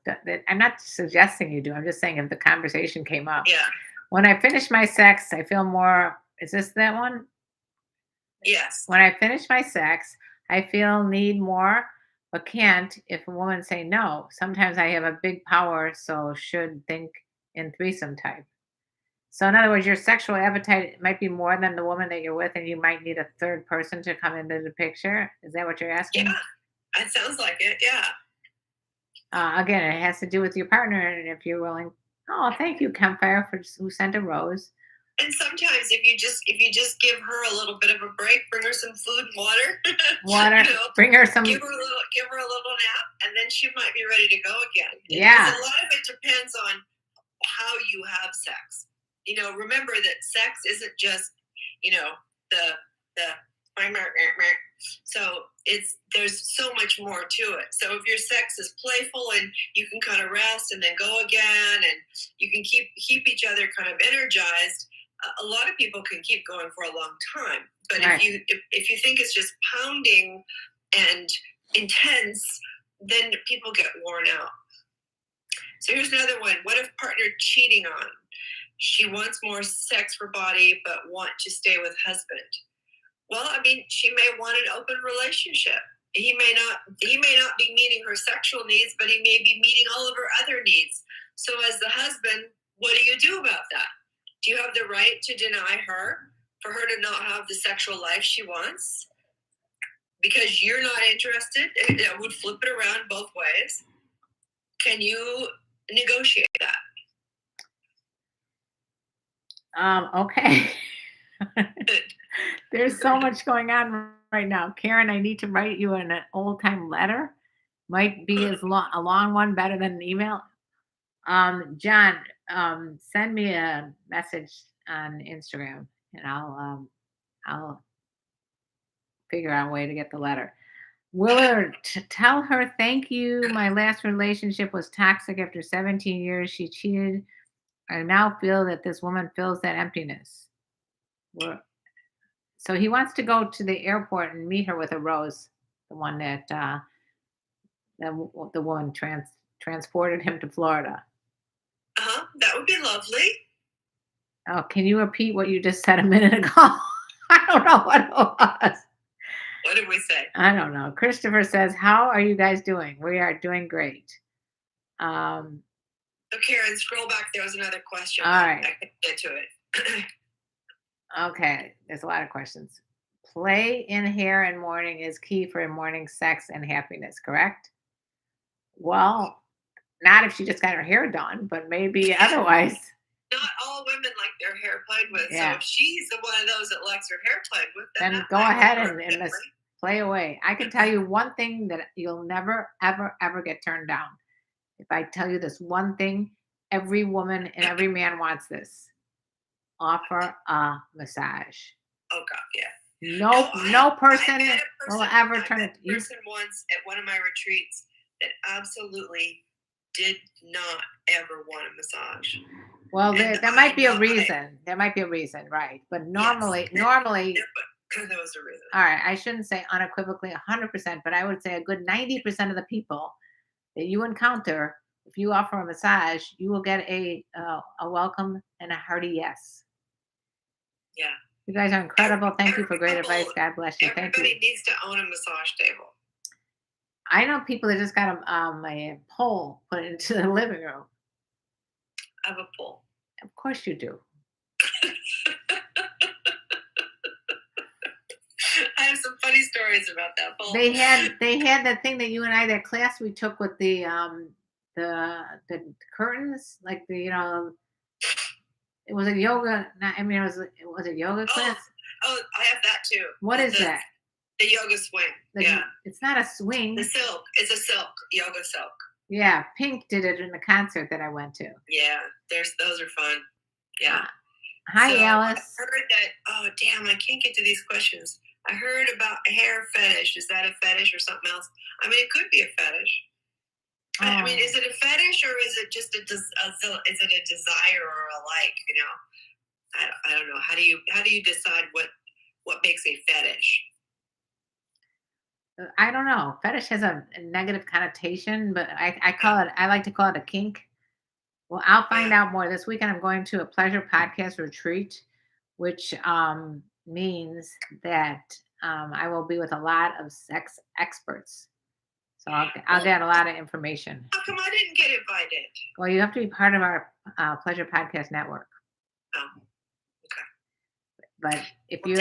I'm not suggesting you do. I'm just saying if the conversation came up. Yeah. When I finish my sex, I feel more. Is this that one? Yes. When I finish my sex, I feel need more, but can't if a woman say no. Sometimes I have a big power, so should think in threesome type. So in other words, your sexual appetite might be more than the woman that you're with, and you might need a third person to come into the picture. Is that what you're asking? Yeah, it sounds like it. Yeah. Again, it has to do with your partner, and if you're willing. Oh, thank you, Campfire, for who sent a rose. And sometimes if you just give her a little bit of a break, bring her some food and water, Water. you know, Bring her some. give her a little nap, and then she might be ready to go again. Yeah. Because a lot of it depends on how you have sex. Remember that sex isn't just, the so there's so much more to it. So if your sex is playful and you can kind of rest and then go again, and you can keep each other kind of energized, a lot of people can keep going for a long time. But Right. if you think it's just pounding and intense, then people get worn out. So here's another one. What if partner cheating on? She wants more sex for body, but want to stay with husband. Well, I mean, she may want an open relationship. He may not be meeting her sexual needs, but he may be meeting all of her other needs. So as the husband, what do you do about that? Do you have the right to deny her, for her to not have the sexual life she wants? Because you're not interested? It would flip it around both ways. Can you negotiate that? Okay. There's so much going on right now. Karen, I need to write you an old-time letter. Might be a long one, better than an email. John, send me a message on Instagram, and I'll figure out a way to get the letter. Willard, tell her thank you. My last relationship was toxic. After 17 years, she cheated. I now feel that this woman fills that emptiness. So he wants to go to the airport and meet her with a rose, the one that the woman transported him to Florida. That would be lovely. Oh, can you repeat what you just said a minute ago? I don't know what it was. What did we say? I don't know. Christopher says, "How are you guys doing? We are doing great." So Karen, scroll back. There was another question. All right. I can get to it. Okay, there's a lot of questions. Play in hair and morning is key for morning sex and happiness, correct? Well, not if she just got her hair done, but maybe otherwise. Not all women like their hair played with. Yeah. So if she's the one of those that likes her hair played with, then go ahead and let's play away. I can tell you one thing that you'll never, ever, ever get turned down. If I tell you this one thing, every woman and every man wants this. Offer a massage. Oh God, yeah. No person will ever turn it. I met a person once at one of my retreats that absolutely did not ever want a massage. Well, there might be a reason. There might be a reason, right? But normally, there was a reason. All right, I shouldn't say unequivocally 100%, but I would say a good 90% of the people that you encounter, if you offer a massage, you will get a welcome and a hearty yes. Yeah. You guys are incredible. Thank you for great advice. God bless you. Thank you. Everybody needs to own a massage table. I know people that just got a pole put into the living room. I have a pole. Of course you do. I have some funny stories about that pole. They had that thing that you and I, that class we took with the curtains, like it was a yoga. It was a yoga class. Oh, I have that too. What is that? The yoga swing. Yeah. It's not a swing. The silk. It's a silk. Yoga silk. Yeah. Pink did it in the concert that I went to. Yeah. Those are fun. Yeah. Hi, Alice. I heard that. Oh, damn. I can't get to these questions. I heard about hair fetish. Is that a fetish or something else? I mean, it could be a fetish. I mean, is it a fetish or is it just is it a desire or a like? I don't know. How do you decide what makes a fetish? I don't know. Fetish has a negative connotation, but I like to call it a kink. Well, I'll find out more this weekend. I'm going to a pleasure podcast retreat, which means that I will be with a lot of sex experts. So I'll get a lot of information. How come I didn't get invited? Well, you have to be part of our Pleasure Podcast Network. Oh, okay. But if you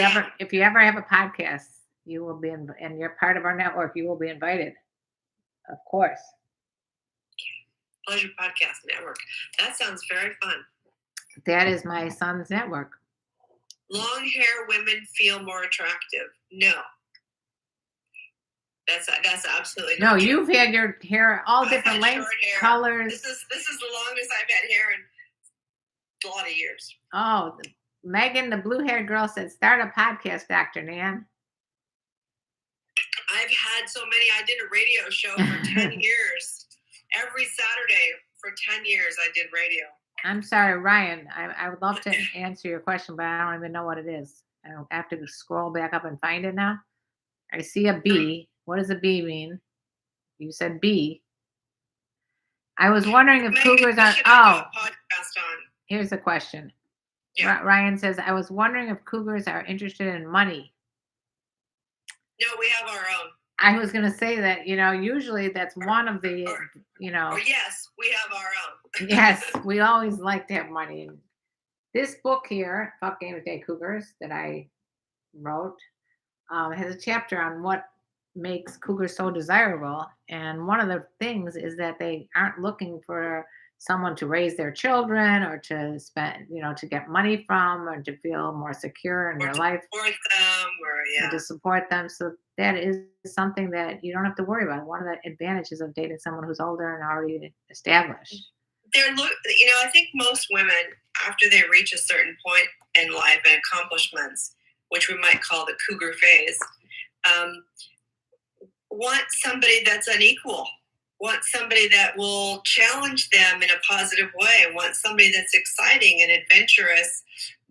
ever have a podcast, you will be and you're part of our network, you will be invited. Of course. Pleasure Podcast Network. That sounds very fun. That is my son's network. Long hair women feel more attractive. No. That's absolutely No, not true. you've had your hair all I've different had lengths, short hair. colors. This is the longest I've had hair in a lot of years. Oh, Megan, the blue-haired girl, said, "Start a podcast, Dr. Nan." I've had so many. I did a radio show for 10 years. Every Saturday for 10 years, I did radio. I'm sorry, Ryan. I would love to answer your question, but I don't even know what it is. I don't have to scroll back up and find it now. I see a B. What does a B mean? You said B. I was wondering if Megan, cougars we are. should do Oh, a podcast on. here's the question. Yeah. Ryan says, "I was wondering if cougars are interested in money." No, we have our own. I was going to say that, usually that's one of the, Or yes, we have our own. yes, we always like to have money. This book here, Fuck Game of Day Cougars, that I wrote, has a chapter on what makes cougars so desirable. And one of the things is that they aren't looking for someone to raise their children or to spend, to get money from or to feel more secure in their life. Support them Or to support them. So that is something that you don't have to worry about. One of the advantages of dating someone who's older and already established. I think most women, after they reach a certain point in life and accomplishments, which we might call the cougar phase, want somebody that's unequal, want somebody that will challenge them in a positive way, want somebody that's exciting and adventurous,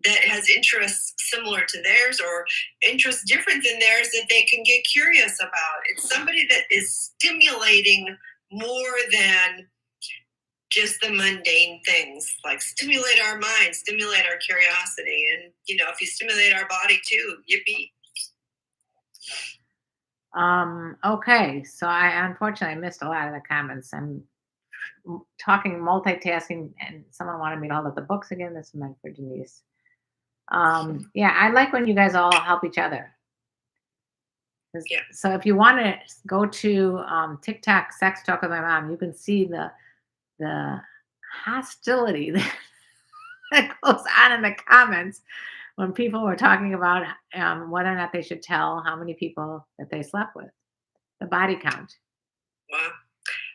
that has interests similar to theirs or interests different than theirs that they can get curious about. It's somebody that is stimulating more than just the mundane things, like stimulate our mind, stimulate our curiosity. And, if you stimulate our body too, yippee. Okay, so I unfortunately missed a lot of the comments. I'm talking multitasking, and someone wanted me to hold up the books again. This is meant for Denise. Yeah, I like when you guys all help each other. Yeah. So if you want to go to TikTok, Sex Talk with My Mom, you can see the hostility that goes on in the comments when people were talking about whether or not they should tell how many people that they slept with, the body count. Wow.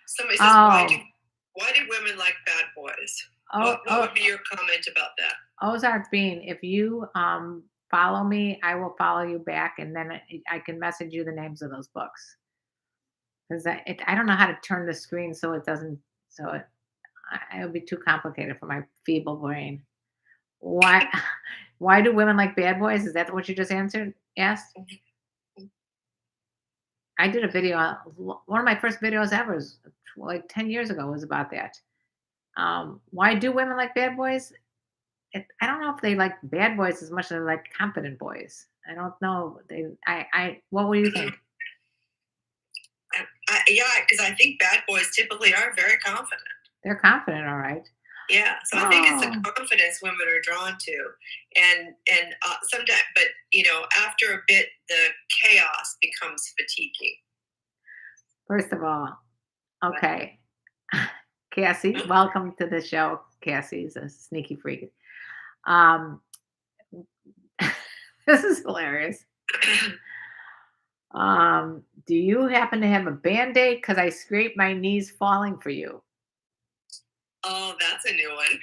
Somebody says, why do women like bad boys? What would be your comment about that? Ozark Bean, if you follow me, I will follow you back, and then I can message you the names of those books. Because I don't know how to turn the screen so it doesn't, it would be too complicated for my feeble brain. Why do women like bad boys? Is that what you just asked? I did a video, one of my first videos ever, was like 10 years ago, was about that. Why do women like bad boys? I don't know if they like bad boys as much as they like confident boys. I don't know. What would you think? Because I think bad boys typically are very confident. They're confident, all right. Yeah, so I think it's the confidence women are drawn to, and sometimes, but after a bit, the chaos becomes fatiguing. First of all, okay, Cassie, welcome to the show. Cassie's a sneaky freak. This is hilarious. Do you happen to have a Band-Aid? Because I scraped my knees falling for you. Oh, that's a new one.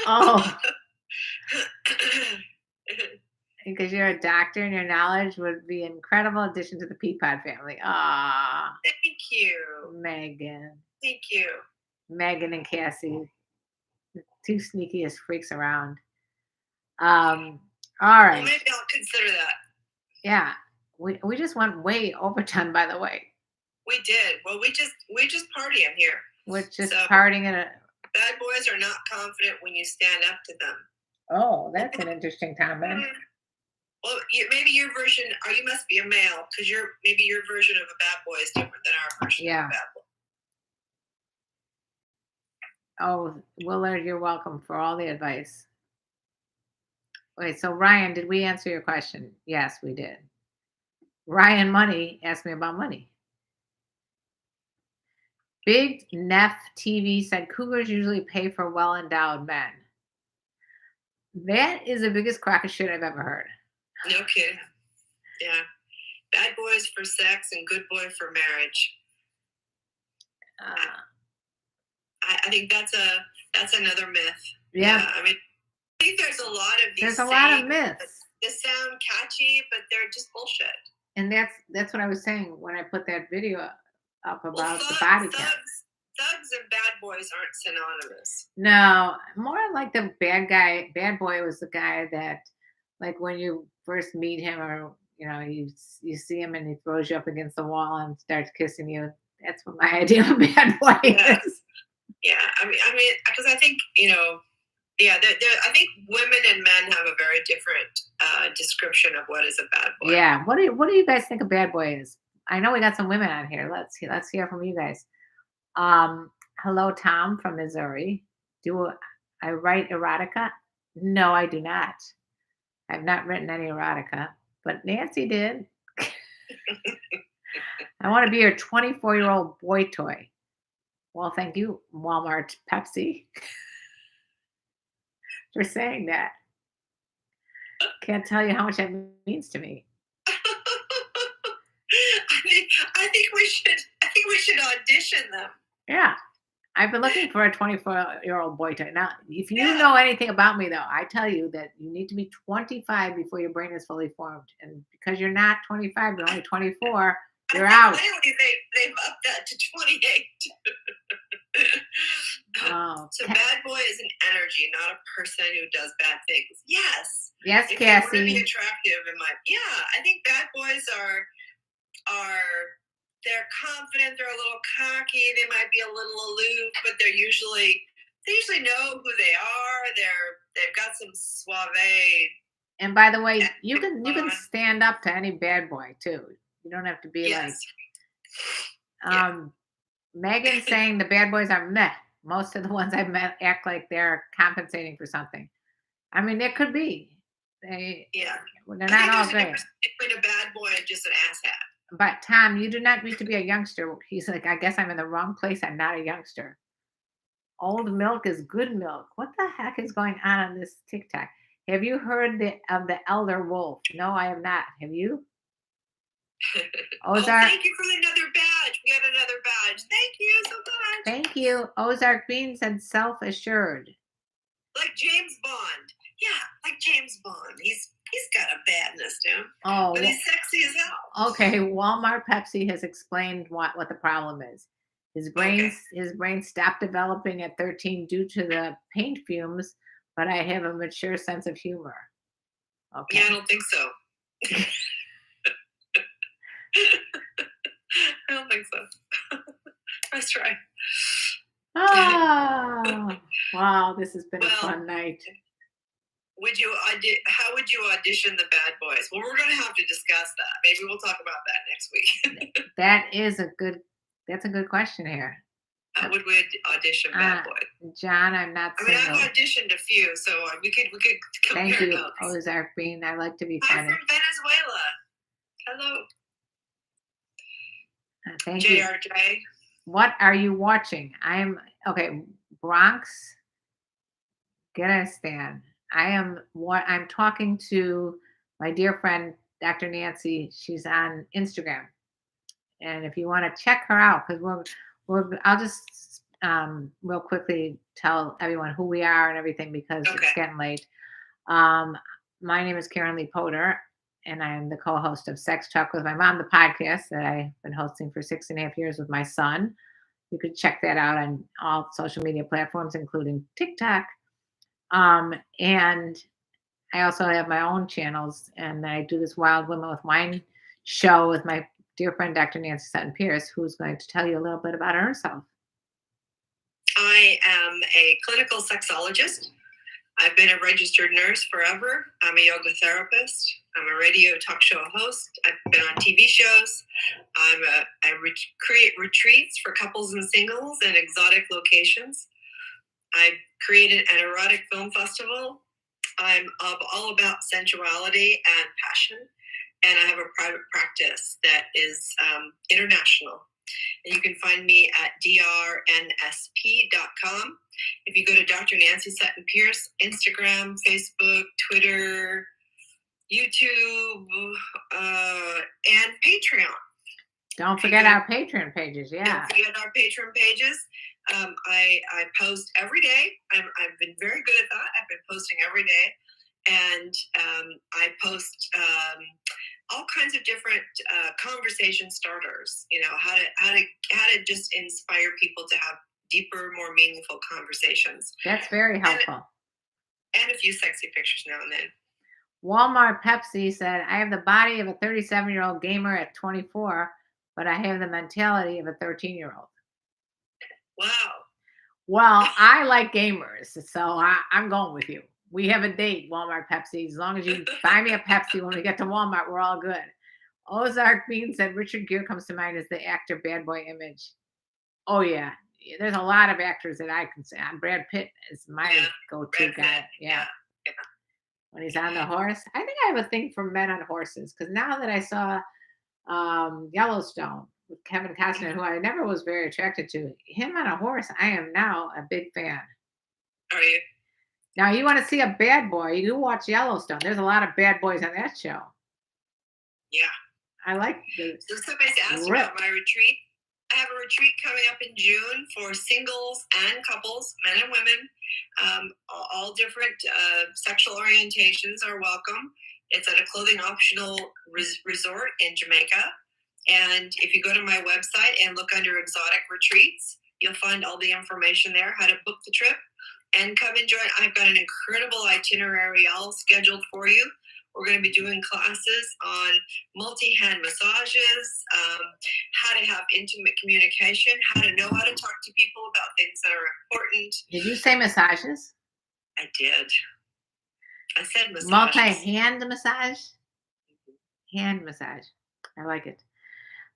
Oh. Because you're a doctor and your knowledge would be an incredible addition to the Peapod family. Ah. Thank you. Megan. Thank you. Megan and Cassie. The two sneakiest freaks around. All right. Well, maybe I'll consider that. Yeah. We just went way overtime, by the way. We did. Well, we just partying here. We're just partying in a. Bad boys are not confident when you stand up to them. Oh, that's an interesting comment. Well, maybe your version, or you must be a male, because maybe your version of a bad boy is different than our version of a bad boy. Oh, Willard, you're welcome for all the advice. Wait, so Ryan, did we answer your question? Yes, we did. Ryan Money asked me about money. Big Neff TV said cougars usually pay for well-endowed men. That is the biggest crock of shit I've ever heard. No kidding. Yeah. Bad boys for sex and good boy for marriage. I think that's another myth. Yeah. I mean, I think there's a lot of these. There's a lot of myths. That sound catchy, but they're just bullshit. And that's what I was saying when I put that video up about the body count. Thugs and bad boys aren't synonymous. No, more like the bad guy. Bad boy was the guy that, like, when you first meet him, or you see him and he throws you up against the wall and starts kissing you. That's what my idea of a bad boy is. Yeah, I mean, because I think I think women and men have a very different description of what is a bad boy. Yeah, what do you guys think a bad boy is? I know we got some women on here. Let's hear from you guys. Hello, Tom from Missouri. Do I write erotica? No, I do not. I've not written any erotica, but Nancy did. I want to be your 24-year-old boy toy. Well, thank you, Walmart Pepsi, for saying that. Can't tell you how much that means to me. I think we should audition them. Yeah. I've been looking for a 24-year-old boy toy. Now, if you know anything about me, though, I tell you that you need to be 25 before your brain is fully formed. And because you're not 25, you're only 24, you're out. They've upped that to 28. Oh, so bad boy is an energy, not a person who does bad things. Yes. Yes, if Cassie. They want to be attractive I think bad boys are they're confident, they're a little cocky, they might be a little aloof, but they usually know who they are. They've got some suave. And by the way, you can stand up to any bad boy too. You don't have to be Megan saying the bad boys are meh. Most of the ones I've met act like they're compensating for something. I mean, there could be. They're not all great. Between a bad boy and just an asshat. But Tom, you do not need to be a youngster. He's like, I guess I'm in the wrong place. I'm not a youngster. Old milk is good milk. What the heck is going on this TikTok? Have you heard of the elder wolf? No, I have not. Have you? Ozark. Thank you for another badge. We got another badge. Thank you so much. Thank you. Ozark Bean said self-assured. Like James Bond. Yeah, like James Bond. He's got a badness to him. Oh, but he's sexy as hell. Okay, Walmart Pepsi has explained what the problem is. His brain stopped developing at 13 due to the paint fumes, but I have a mature sense of humor. Okay. Yeah, I don't think so. I don't think so. Let's try. Oh, wow, this has been a fun night. How would you audition the bad boys? Well, we're going to have to discuss that. Maybe we'll talk about that next week. That's a good question here. How would we audition bad boy? John, I'm not single. I've auditioned a few, so we could compare. Thank you, Ozark Bean. I like to be funny. I'm from Venezuela. Hello. Thank you. JRJ. What are you watching? Bronx. Afghanistan. I'm talking to my dear friend, Dr. Nancy. She's on Instagram. And if you want to check her out, because I'll just real quickly tell everyone who we are and everything, because it's getting late. My name is KarenLee Potter, and I'm the co-host of Sex Talk with My Mom, the podcast that I've been hosting for 6.5 years with my son. You could check that out on all social media platforms, including TikTok. And I also have my own channels, and I do this Wild Women with Wine show with my dear friend, Dr. Nancy Sutton Pierce, who's going to tell you a little bit about herself. I am a clinical sexologist. I've been a registered nurse forever. I'm a yoga therapist. I'm a radio talk show host. I've been on TV shows. I create retreats for couples and singles in exotic locations. I created an erotic film festival. I'm all about sensuality and passion. And I have a private practice that is international. And you can find me at drnsp.com. If you go to Dr. Nancy Sutton Pierce, Instagram, Facebook, Twitter, YouTube, and Patreon. Don't forget our Patreon pages. Yeah. Don't forget our Patreon pages. I post every day. I've been very good at that. I've been posting every day. And I post all kinds of different conversation starters. You know, how to just inspire people to have deeper, more meaningful conversations. That's very helpful. And a few sexy pictures now and then. Walmart Pepsi said, I have the body of a 37-year-old gamer at 24, but I have the mentality of a 13-year-old. Wow. Well, I like gamers, so I'm going with you. We have a date, Walmart Pepsi. As long as you buy me a Pepsi when we get to Walmart, we're all good. Ozark Bean said, Richard Gere comes to mind as the actor Bad Boy Image. Oh, yeah. There's a lot of actors that I can say. Brad Pitt is my go-to guy. Yeah. When he's on the horse. I think I have a thing for men on horses, because now that I saw Yellowstone with Kevin Costner, who I never was very attracted to, him on a horse, I am now a big fan. Are you? Now, you want to see a bad boy, you watch Yellowstone. There's a lot of bad boys on that show. Yeah. I like the So somebody's asked about my retreat. I have a retreat coming up in June for singles and couples, men and women. All different sexual orientations are welcome. It's at a clothing optional resort in Jamaica. And if you go to my website and look under exotic retreats, you'll find all the information there, how to book the trip and come and join. I've got an incredible itinerary all scheduled for you. We're going to be doing classes on multi-hand massages, how to have intimate communication, how to know how to talk to people about things that are important. Did you say massages? I did. I said massages. Multi-hand massage? Hand massage. I like it.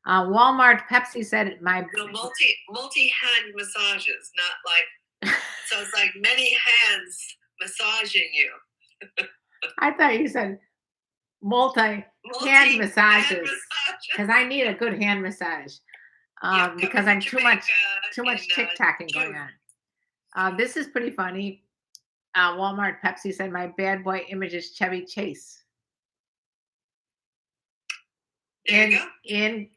Walmart Pepsi said No, multi-hand massages, not like, so it's like many hands massaging you. I thought you said multi-hand massages, because I need a good hand massage, because I'm too much TikToking going on. This is pretty funny. Walmart Pepsi said my bad boy image is Chevy Chase. There you go. In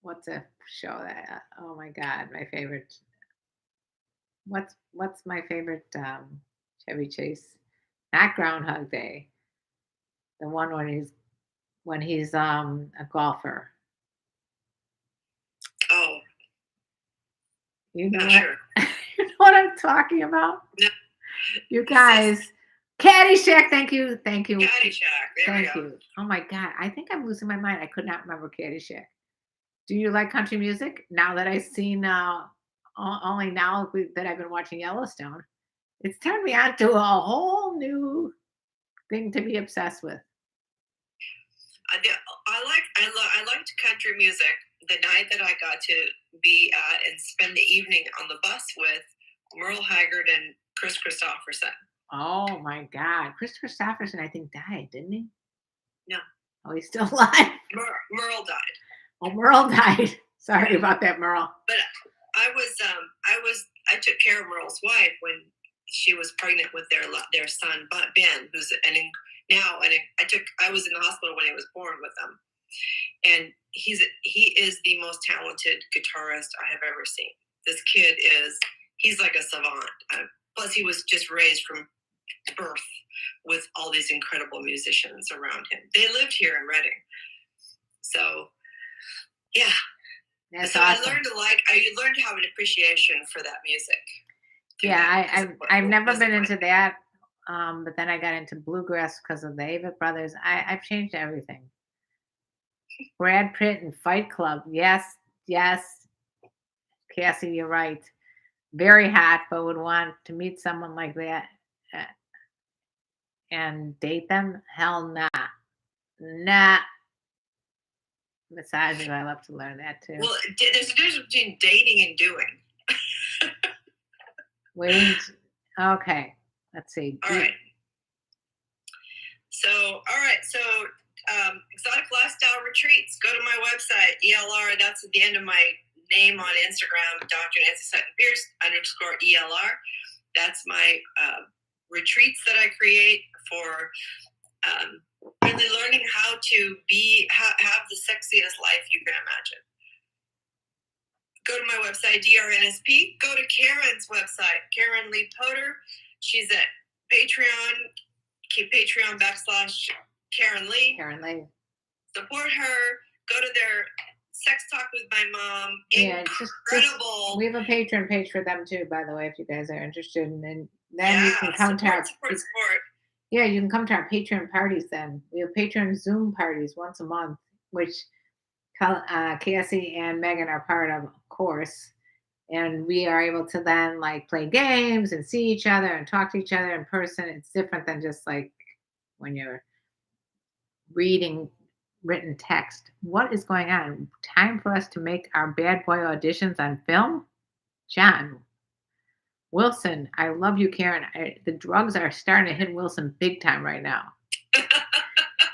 what's a show that? Oh my God, my favorite. What's my favorite Chevy Chase? Not Groundhog Day. The one when he's a golfer. Oh, You know not sure. You know what I'm talking about? No. You guys. Caddyshack, thank you. Caddyshack, there we go. You. Oh my God, I think I'm losing my mind. I could not remember Caddyshack. Do you like country music? Now that I've seen, only now that I've been watching Yellowstone, it's turned me on to a whole new thing to be obsessed with. I liked country music. The night that I got to be at and spend the evening on the bus with Merle Haggard and Chris Christopherson. Oh my God, Chris Christopherson, I think died, didn't he? No. Oh, he's still alive. Merle died. Oh, Merle died. Sorry about that, Merle. But I took care of Merle's wife when she was pregnant with their son Ben, who's I was in the hospital when he was born with them, and he is the most talented guitarist I have ever seen. This kid he's like a savant. Plus, he was just raised from birth with all these incredible musicians around him. They lived here in Reading, so yeah. That's so awesome. I learned to have an appreciation for that music. Yeah, I've never been into that, but then I got into bluegrass because of the Avett Brothers. I've changed everything. Brad Pitt and Fight Club, yes, Cassie, you're right. Very hot, but would want to meet someone like that and date them? Hell nah. Massages, I love to learn that too. Well, there's a difference between dating and doing. Wait. Okay. Let's see. All right. So exotic lifestyle retreats, go to my website, ELR. That's at the end of my name on Instagram, Dr. Nancy Sutton Pierce _ELR. That's my retreats that I create for really learning how to have the sexiest life you can imagine. Go to my website, DRNSP. Go to Karen's website, KarenLee Potter. She's at Patreon. Keep Patreon /KarenLee. KarenLee. Support her. Go to their Sex Talk with My Mom. Yeah, Incredible. We have a Patreon page for them too, by the way, if you guys are interested. And then you can come to our support. Yeah, you can come to our Patreon parties then. We have Patreon Zoom parties once a month, which Cassie and Megan are part of course. And we are able to then like play games and see each other and talk to each other in person. It's different than just like when you're reading written text. What is going on? Time for us to make our bad boy auditions on film? John Wilson, I love you, Karen. The drugs are starting to hit Wilson big time right now.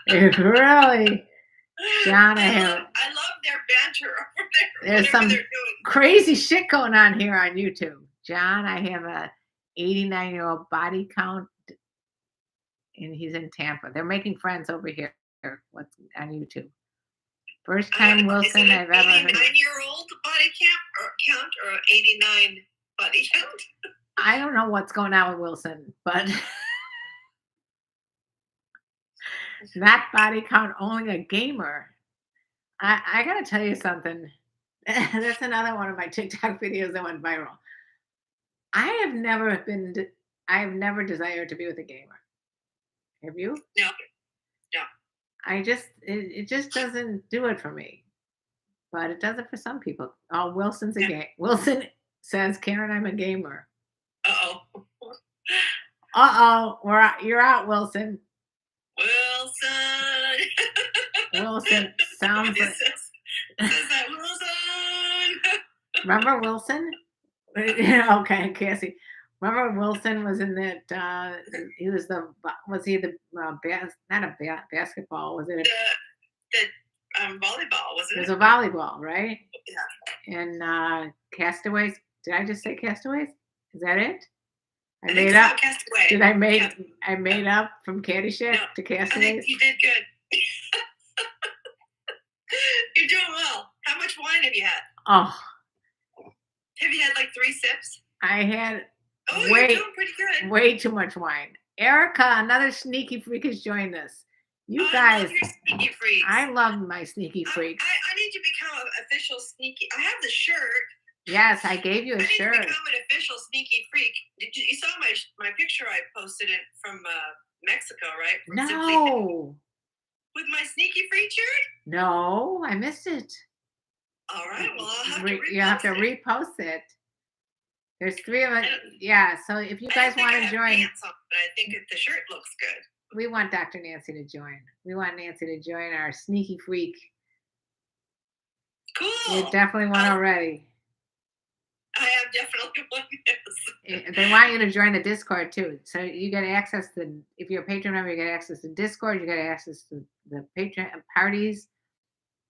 It's really, John. I love their banter over there. There's some crazy shit going on here on YouTube. John, I have a 89-year-old body count, and he's in Tampa. They're making friends over here. What's on YouTube? First time Wilson I've ever heard. 89-year-old body count or 89 body count? I don't know what's going on with Wilson, but not body count, only a gamer. I gotta tell you something. That's another one of my TikTok videos that went viral. I have never desired to be with a gamer. Have you? No. It just doesn't do it for me. But it does it for some people. Oh, Wilson's a game. Wilson says, Karen, I'm a gamer. You're out, Wilson. Wilson sounds like. Wilson. Remember Wilson? Okay, Cassie. Remember Wilson was in that? He was not a basketball? Was it volleyball? Was it? It was a volleyball, right? Yeah. And Castaways. Did I just say Castaways? Is that it? I made up. Castaway. Did I made up from Caddyshack to Castaways? I think you did good. You're doing well. How much wine have you had? Oh. Have you had like 3 sips? I had you're doing pretty good. Way too much wine. Erica, another sneaky freak has joined us. You guys, I love your sneaky freaks. I love my sneaky freaks. I need to become an official sneaky. I have the shirt. Yes, I gave you a shirt. I need to become an official sneaky freak. You saw my picture I posted it from Mexico, right? No. With my sneaky freak shirt? No, I missed it. All right, well, I'll have to repost You have to repost it. There's 3 of us. Yeah, so if you guys want to join. But I think the shirt looks good. We want Dr. Nancy to join. We want Nancy to join our sneaky freak. Cool. You definitely one already. I have definitely one, yes. They want you to join the Discord too. So you get access to, if you're a Patreon member, you get access to Discord, you get access to the Patreon parties.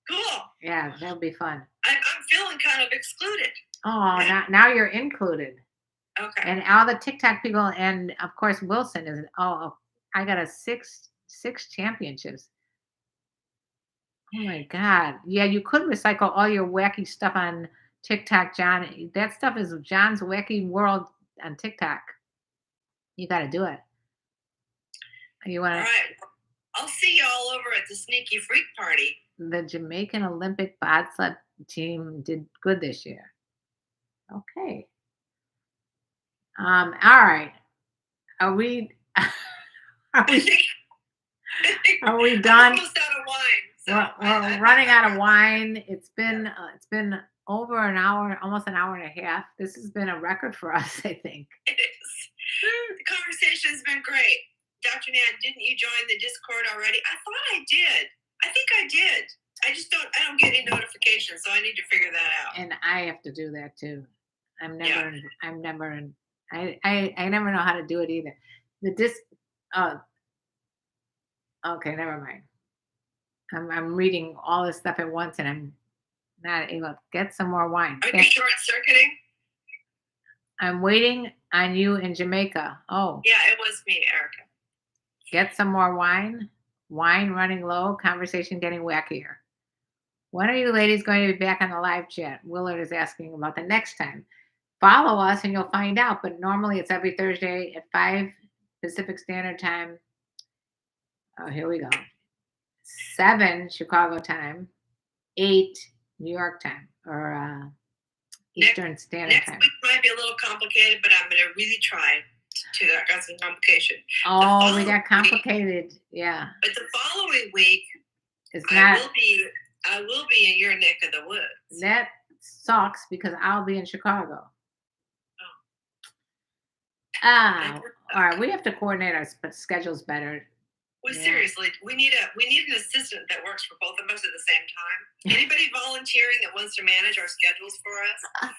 Cool. Yeah, that'll be fun. I'm feeling kind of excluded. Oh, now you're included. Okay. And all the TikTok people, and of course Wilson is. Oh, I got a six championships. Oh my God! Yeah, you could recycle all your wacky stuff on TikTok, John. That stuff is John's wacky world on TikTok. You got to do it. You want? All right. I'll see you all over at the Sneaky Freak Party. The Jamaican Olympic bobsled team did good this year. Okay. All right. Are we done? I'm almost out of wine. So we're running out of wine. It's been over an hour, almost an hour and a half. This has been a record for us, I think. It is. The conversation has been great. Dr. Nan, didn't you join the Discord already? I thought I did. I think I did. I don't get any notifications, so I need to figure that out. And I have to do that too. I never know how to do it either. Okay, never mind. I'm reading all this stuff at once, and I'm not able to get some more wine. Are you short circuiting? I'm waiting on you in Jamaica. Oh, Yeah, it was me, Erica. get some more wine. Wine running low. Conversation getting wackier. When are you ladies going to be back on the live chat? Willard is asking about the next time. Follow us and you'll find out. But normally it's every Thursday at 5 Pacific Standard Time. Oh, here we go. 7 Chicago time, 8 New York time, or Eastern Standard Next Time. week might be a little complicated, but I'm going to really try to. I got some complication. Oh, we got complicated. Yeah. But the following week, It's not. I will be in your neck of the woods. That sucks because I'll be in Chicago. All right. We have to coordinate our schedules better. Well, seriously, we need an assistant that works for both of us at the same time. Anybody volunteering that wants to manage our schedules for us?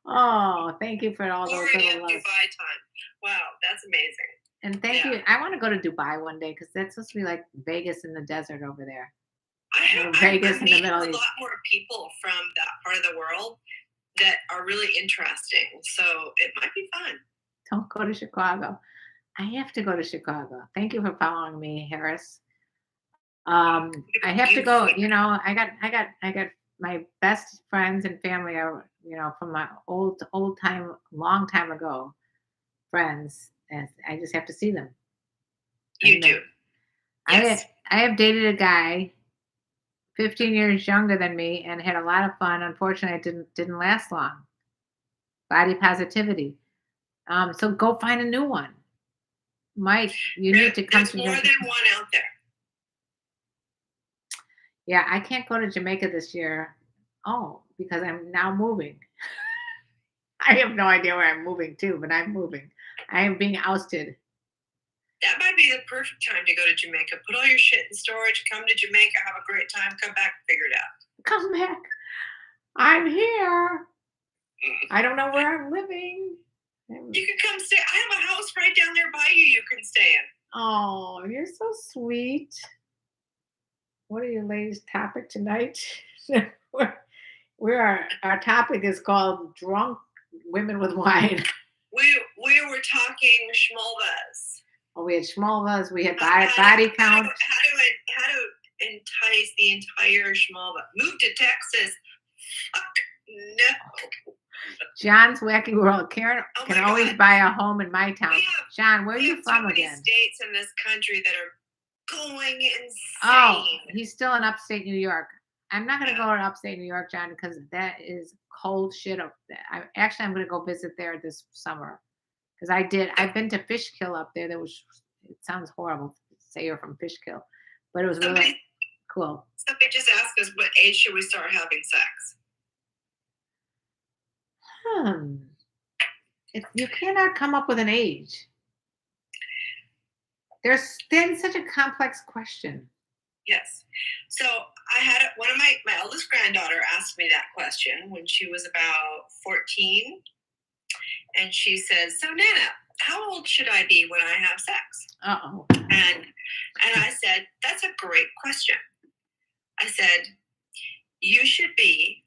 Oh, thank you for all those little Dubai time. Wow, that's amazing. And thank you. I want to go to Dubai one day because that's supposed to be like Vegas in the desert over there. Vegas in the Middle East. A lot more people from that part of the world that are really interesting. So it might be fun. Don't go to Chicago. I have to go to Chicago. Thank you for following me, Harris. I have to go. You know, I got my best friends and family are, you know, from my old time, long time ago friends, and I just have to see them. You do. Yes. I have dated a guy 15 years younger than me and had a lot of fun. Unfortunately, it didn't last long. Body positivity. So go find a new one. Mike, you need to come to Jamaica. There's more than one out there. Yeah, I can't go to Jamaica this year. Oh, because I'm now moving. I have no idea where I'm moving to, but I'm moving. I am being ousted. That might be the perfect time to go to Jamaica. Put all your shit in storage, come to Jamaica, have a great time, come back, figure it out. Come back. I'm here. I don't know where I'm living. You can come stay. I have a house right down there by you can stay in. Oh, you're so sweet. What are your ladies' topic tonight? Our topic is called Drunk Women with Wine. We were talking schmolvas. Oh, we had schmolvas. We had body count. How to entice the entire schmolva. Move to Texas. Fuck no. John's Wacky World. Karen can always buy a home in my town. John, where are you from again? States in this country that are going insane. Oh, he's still in upstate New York. I'm not going to go to upstate New York, John, because that is cold shit up there. I'm going to go visit there this summer because I've been to Fishkill up there. It sounds horrible to say you're from Fishkill, but it was really cool. Somebody just asked us, what age should we start having sex? You cannot come up with an age. There's such a complex question. Yes. So I had one of my eldest granddaughter asked me that question when she was about 14. And she says, so Nana, how old should I be when I have sex? Uh-oh. And I said, that's a great question. I said, you should be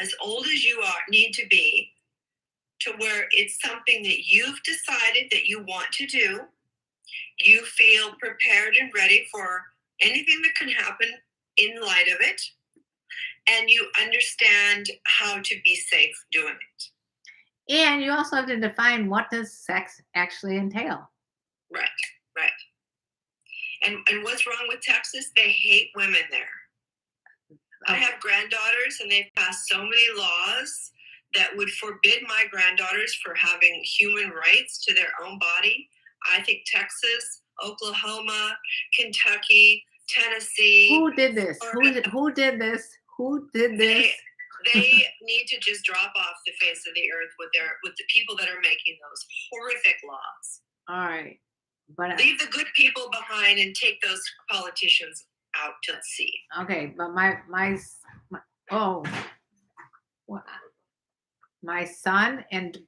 as old as you need to be to where it's something that you've decided that you want to do. You feel prepared and ready for anything that can happen in light of it. And you understand how to be safe doing it. And you also have to define what does sex actually entail. Right. And what's wrong with Texas? They hate women there. I have granddaughters, and they've passed so many laws that would forbid my granddaughters for having human rights to their own body. I think Texas, Oklahoma, Kentucky, Tennessee. Who did this? Who did this? They need to just drop off the face of the earth with the people that are making those horrific laws. All right, but leave the good people behind and take those politicians out to sea. Okay, but my son and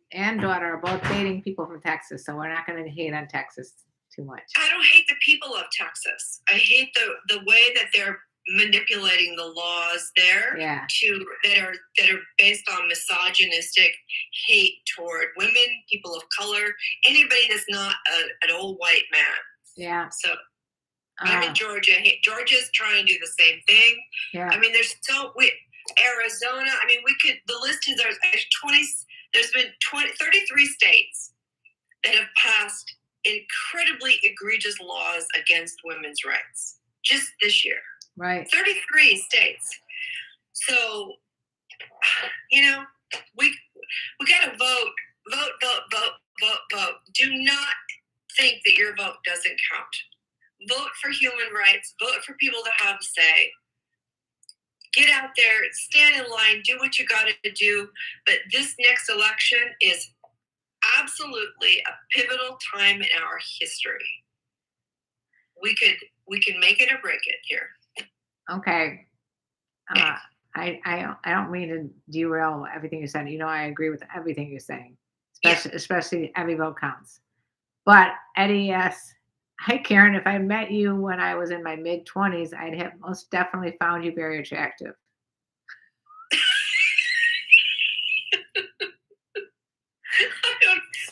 daughter are both dating people from Texas, so we're not going to hate on Texas too much. I don't hate the people of Texas. I hate the way that they're manipulating the laws there Yeah. that are based on misogynistic hate toward women, people of color, anybody that's not an old white man. Yeah. So I'm in Georgia. Georgia's trying to do the same thing. Yeah. I mean, Arizona. I mean, the list is there's 20. There's been 33 states that have passed incredibly egregious laws against women's rights just this year. Right. 33 states. So, we got to vote. Do not think that your vote doesn't count. Vote for human rights. Vote for people to have a say. Get out there, stand in line, do what you got to do. But this next election is absolutely a pivotal time in our history. We can make it or break it here. Okay. I don't mean to derail everything you said. I agree with everything you're saying, especially every vote counts. But Eddie asks, "Hi Karen, if I met you when I was in my mid-20s, I'd have most definitely found you very attractive."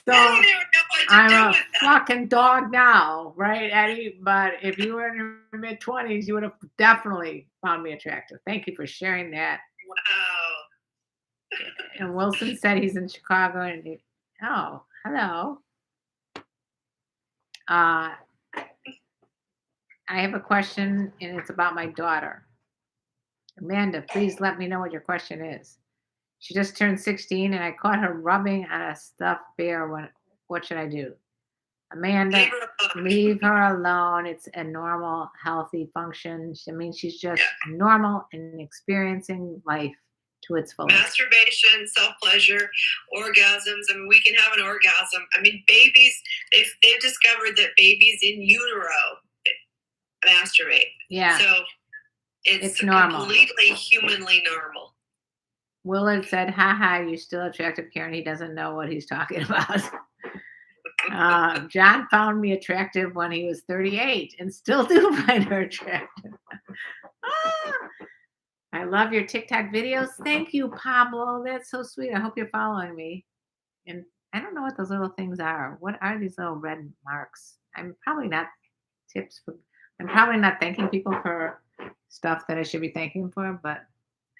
So I don't even know what to I'm do a with that. fucking dog now, right, Eddie? But if you were in your mid-20s, you would have definitely found me attractive. Thank you for sharing that. Wow. And Wilson said he's in Chicago. And oh, hello. I have a question, and it's about my daughter. Amanda, please let me know what your question is. She just turned 16, and I caught her rubbing on a stuffed bear. What should I do? Amanda, leave her alone. It's a normal, healthy function. She's just normal and experiencing life to its fullest. Masturbation, self-pleasure, orgasms. I mean, we can have an orgasm. I mean, babies, they've discovered that babies in utero masturbate. Yeah. So it's normal. Completely humanly normal. Willard said, haha, you're still attractive, Karen. He doesn't know what he's talking about. John found me attractive when he was 38 and still do find her attractive. I love your TikTok videos. Thank you, Pablo. That's so sweet. I hope you're following me. And I don't know what those little things are. What are these little red marks? I'm probably not thanking people for stuff that I should be thanking them for, but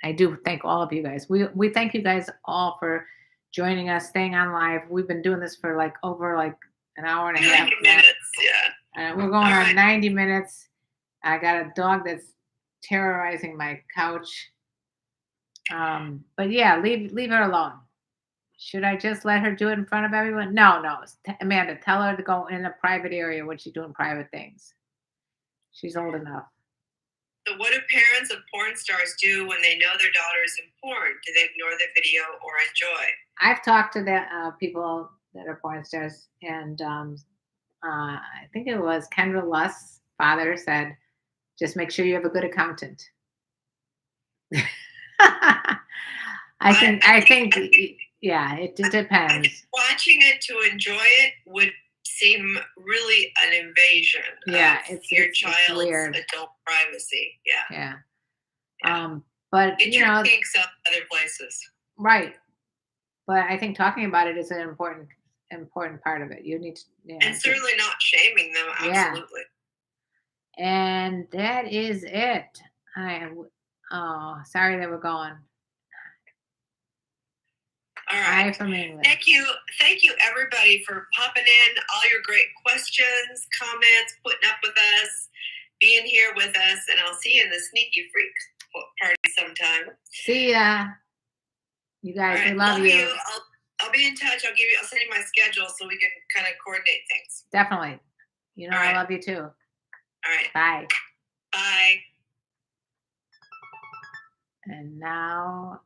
I do thank all of you guys. We thank you guys all for joining us, staying on live. We've been doing this for over an hour and a half. 90 minutes, yeah. We're going on 90 minutes. I got a dog that's terrorizing my couch. But yeah, leave her alone. Should I just let her do it in front of everyone? No. Amanda, tell her to go in a private area when she's doing private things. She's old enough. So what do parents of porn stars do when they know their daughter is in porn? Do they ignore the video or enjoy? I've talked to the people that are porn stars, and I think it was Kendra Lust's father said, just make sure you have a good accountant. I think yeah, it depends. Watching it to enjoy it would seem really an invasion of your child's adult privacy. Yeah. But get your kinks up other places. Right. But I think talking about it is an important part of it. You need to, and certainly not shaming them. Absolutely. Yeah. And that is it. Sorry that we're going. All right. Thank you, everybody, for popping in. All your great questions, comments, putting up with us, being here with us, and I'll see you in the Sneaky Freaks party sometime. See ya. You guys, we love you. I'll be in touch. I'll send you my schedule so we can kind of coordinate things. Definitely. I love you too. All right. Bye. Bye. And now.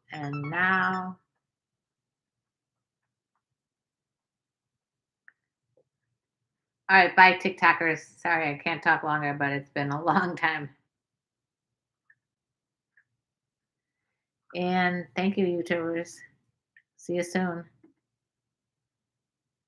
All right, bye, TikTokers. Sorry, I can't talk longer, but it's been a long time. And thank you, YouTubers. See you soon.